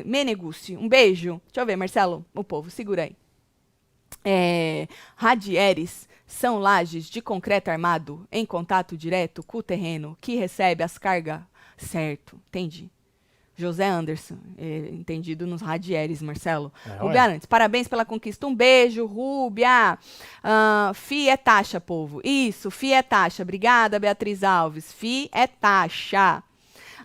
Menegucci. Um beijo. Deixa eu ver, Marcelo. O povo, segura aí. Radieres são lajes de concreto armado em contato direto com o terreno que recebe as cargas. Certo, entendi. José Anderson, entendido nos radieres, Marcelo. Rúbia Arantes, parabéns pela conquista. Um beijo, Rúbia. FI é taxa, povo. Isso, FI é taxa. Obrigada, Beatriz Alves. FI é taxa.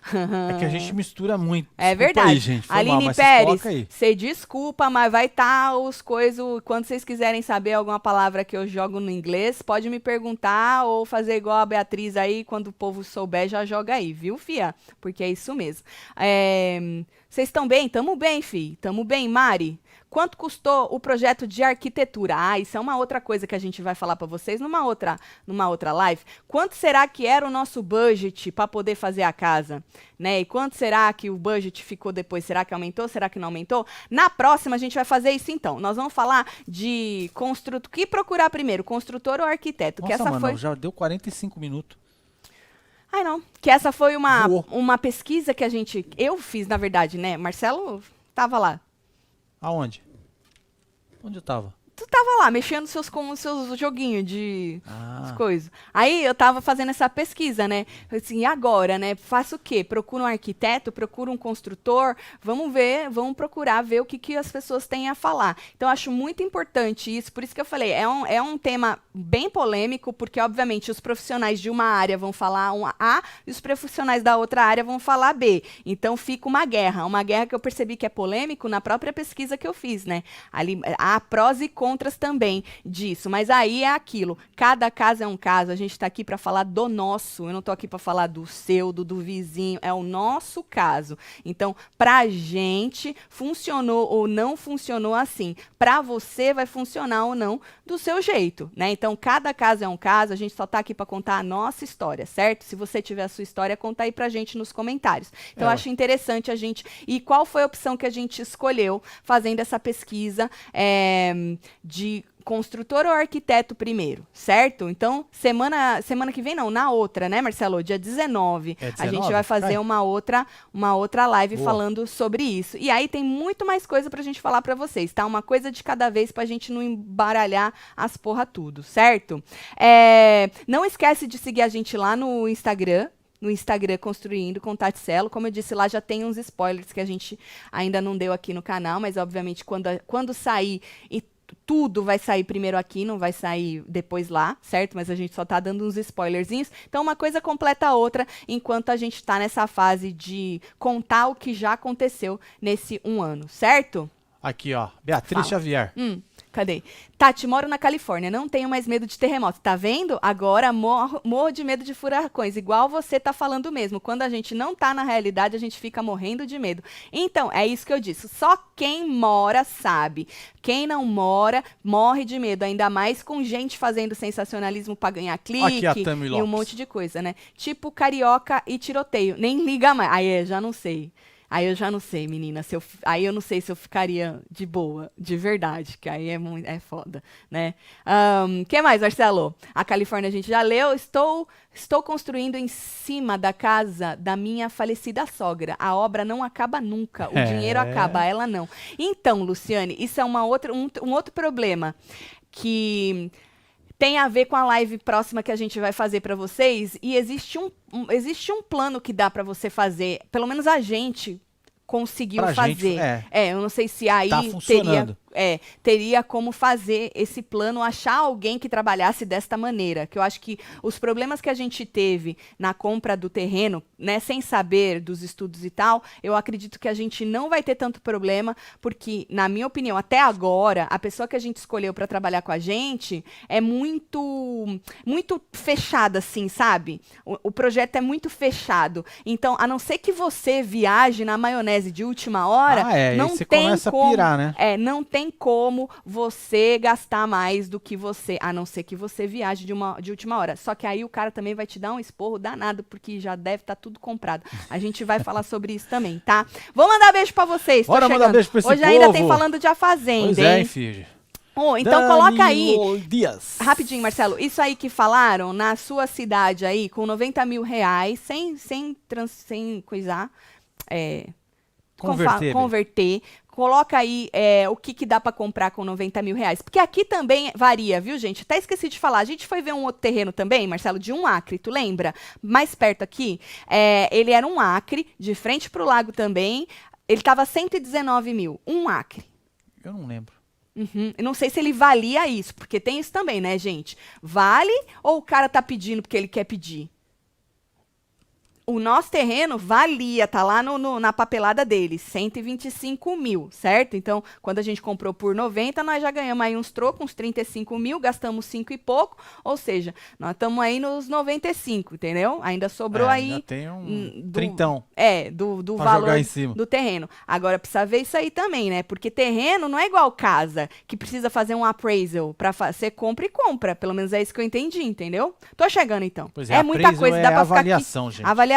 É que a gente mistura muito.
É verdade.
Aí, gente.
Aline Pérez, você desculpa, mas vai estar os coisas. Quando vocês quiserem saber alguma palavra que eu jogo no inglês, pode me perguntar ou fazer igual a Beatriz aí. Quando o povo souber, já joga aí, viu, fia? Porque é isso mesmo. Vocês estão bem? Tamo bem, fi. Tamo bem, Mari. Quanto custou o projeto de arquitetura? Isso é uma outra coisa que a gente vai falar para vocês numa outra live. Quanto será que era o nosso budget para poder fazer a casa? Né? E quanto será que o budget ficou depois? Será que aumentou? Será que não aumentou? Na próxima a gente vai fazer isso então. Nós vamos falar de construtor. O que procurar primeiro, construtor ou arquiteto?
Nossa, mano, já deu 45 minutos.
Ai, não. Que essa foi uma pesquisa que eu fiz, na verdade, né? Marcelo tava lá.
Aonde? Onde eu tava?
Tu tava lá, mexendo com os seus joguinhos de coisas. Aí eu tava fazendo essa pesquisa, né? Assim, e agora, né? Faço o quê? Procuro um arquiteto, procuro um construtor, vamos procurar ver o que as pessoas têm a falar. Então, eu acho muito importante isso, por isso que eu falei, é um tema bem polêmico, porque, obviamente, os profissionais de uma área vão falar A e os profissionais da outra área vão falar B. Então, fica uma guerra que eu percebi que é polêmico na própria pesquisa que eu fiz, né? Ali, há prós e contras também disso, mas aí é aquilo, cada caso é um caso, a gente tá aqui para falar do nosso, eu não tô aqui para falar do seu, do vizinho, é o nosso caso. Então, pra gente, funcionou ou não funcionou assim, pra você vai funcionar ou não do seu jeito, né? Então, cada caso é um caso, a gente só tá aqui para contar a nossa história, certo? Se você tiver a sua história, conta aí pra gente nos comentários. Então, eu acho interessante a gente, e qual foi a opção que a gente escolheu fazendo essa pesquisa, de construtor ou arquiteto primeiro, certo? Então, semana que vem não, na outra, né, Marcelo? Dia 19, a gente vai fazer uma outra live falando sobre isso. E aí tem muito mais coisa pra gente falar pra vocês, tá? Uma coisa de cada vez pra gente não embaralhar as porra tudo, certo? Não esquece de seguir a gente lá no Instagram, Construindo com Taticelo. Como eu disse, lá já tem uns spoilers que a gente ainda não deu aqui no canal, mas obviamente quando sair, e tudo vai sair primeiro aqui, não vai sair depois lá, certo? Mas a gente só tá dando uns spoilerzinhos. Então uma coisa completa a outra, enquanto a gente tá nessa fase de contar o que já aconteceu nesse 1 ano, certo?
Aqui, ó, Beatriz Xavier.
Cadê? Tati, moro na Califórnia, não tenho mais medo de terremoto. Tá vendo? Agora morro de medo de furacões, igual você tá falando mesmo. Quando a gente não tá na realidade, a gente fica morrendo de medo. Então, é isso que eu disse. Só quem mora sabe. Quem não mora, morre de medo. Ainda mais com gente fazendo sensacionalismo pra ganhar clique e um monte de coisa, né? Tipo carioca e tiroteio. Nem liga mais. Aí eu já não sei. Aí eu já não sei, menina. Aí eu não sei se eu ficaria de boa, de verdade, que aí é foda, né? Que mais, Marcelo? A Califórnia a gente já leu. Estou construindo em cima da casa da minha falecida sogra. A obra não acaba nunca. O dinheiro acaba, ela não. Então, Luciane, isso é um outro problema que tem a ver com a live próxima que a gente vai fazer para vocês, e existe um plano que dá para você fazer, pelo menos a gente conseguiu fazer. Eu não sei se aí
tá funcionando.
teria como fazer esse plano, achar alguém que trabalhasse desta maneira. Que eu acho que os problemas que a gente teve na compra do terreno, né, sem saber dos estudos e tal, eu acredito que a gente não vai ter tanto problema, porque, na minha opinião, até agora, a pessoa que a gente escolheu para trabalhar com a gente é muito fechada, assim, sabe? O projeto é muito fechado. Então, a não ser que você viaje na maionese de última hora, não
você
tem
começa
como,
a pirar, né?
não tem como você gastar mais do que você, a não ser que você viaje de última hora. Só que aí o cara também vai te dar um esporro danado, porque já deve estar tudo comprado. A gente vai falar sobre isso também, tá? Vou mandar beijo pra vocês.
Bora mandar beijo pra esse
Hoje
povo.
ainda tem falando de A Fazenda,
Pois
hein?
filho.
Então coloca aí,
Dias.
rapidinho, Marcelo, isso aí que falaram na sua cidade aí, com 90 mil reais, sem coisar, converter. Coloca aí o que dá pra comprar com 90 mil reais. Porque aqui também varia, viu, gente? Até esqueci de falar. A gente foi ver um outro terreno também, Marcelo, de 1 acre, tu lembra? Mais perto aqui. Ele era 1 acre, de frente pro lago também. Ele tava 119 mil, 1 acre.
Eu não lembro.
Eu não sei se ele valia isso, porque tem isso também, né, gente? Vale ou o cara tá pedindo porque ele quer pedir? O nosso terreno valia, tá lá na papelada dele, 125 mil, certo? Então, quando a gente comprou por 90, nós já ganhamos aí uns trocos, uns 35 mil, gastamos 5 e pouco, ou seja, nós estamos aí nos 95, entendeu? Ainda sobrou aí...
Ainda tem trintão.
Do valor do terreno. Agora, precisa ver isso aí também, né? Porque terreno não é igual casa, que precisa fazer um appraisal, você compra e compra, pelo menos é isso que eu entendi, entendeu? Tô chegando, então.
Pois é,
muita coisa, dá pra
avaliação,
ficar aqui.
Gente.
Avaliação.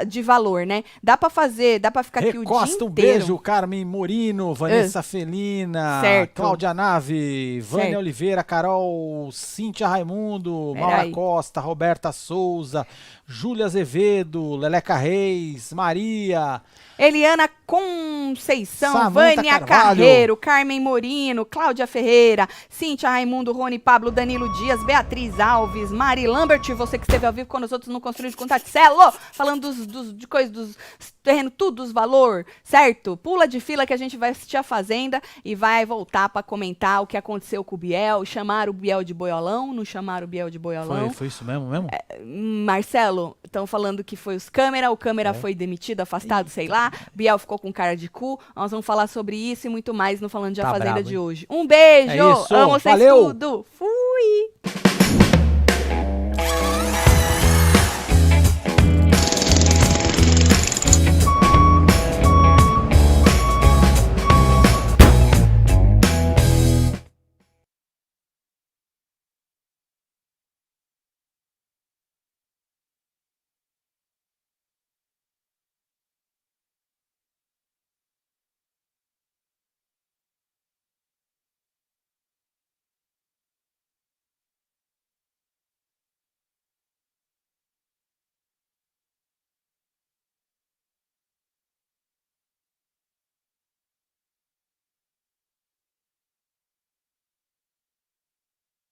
De valor, né? Dá pra ficar aqui o dia inteiro.
Um beijo, Carmen Morino, Vanessa Felina, Cláudia Nave, Vânia Oliveira, Carol, Cíntia Raimundo, Maura Costa, Roberta Souza, Júlia Azevedo, Leleca Reis, Maria...
Eliana Conceição,
Samanta
Vânia
Carvalho.
Carreiro, Carmen Morino, Cláudia Ferreira, Cíntia Raimundo, Rony Pablo, Danilo Dias, Beatriz Alves, Mari Lambert, você que esteve ao vivo quando os outros não construíram de contato, Celo, falando de coisas dos terrenos, tudo, dos valor, certo? Pula de fila que a gente vai assistir a Fazenda e vai voltar para comentar o que aconteceu com o Biel, chamaram o Biel de boiolão, não chamaram o Biel de boiolão.
Foi isso mesmo?
Marcelo, estão falando que foi o câmera foi demitido, afastado, sei lá. Biel ficou com cara de cu. Nós vamos falar sobre isso e muito mais no Falando de A Fazenda de hoje. Um beijo!
É isso.
Amo vocês tudo! Fui!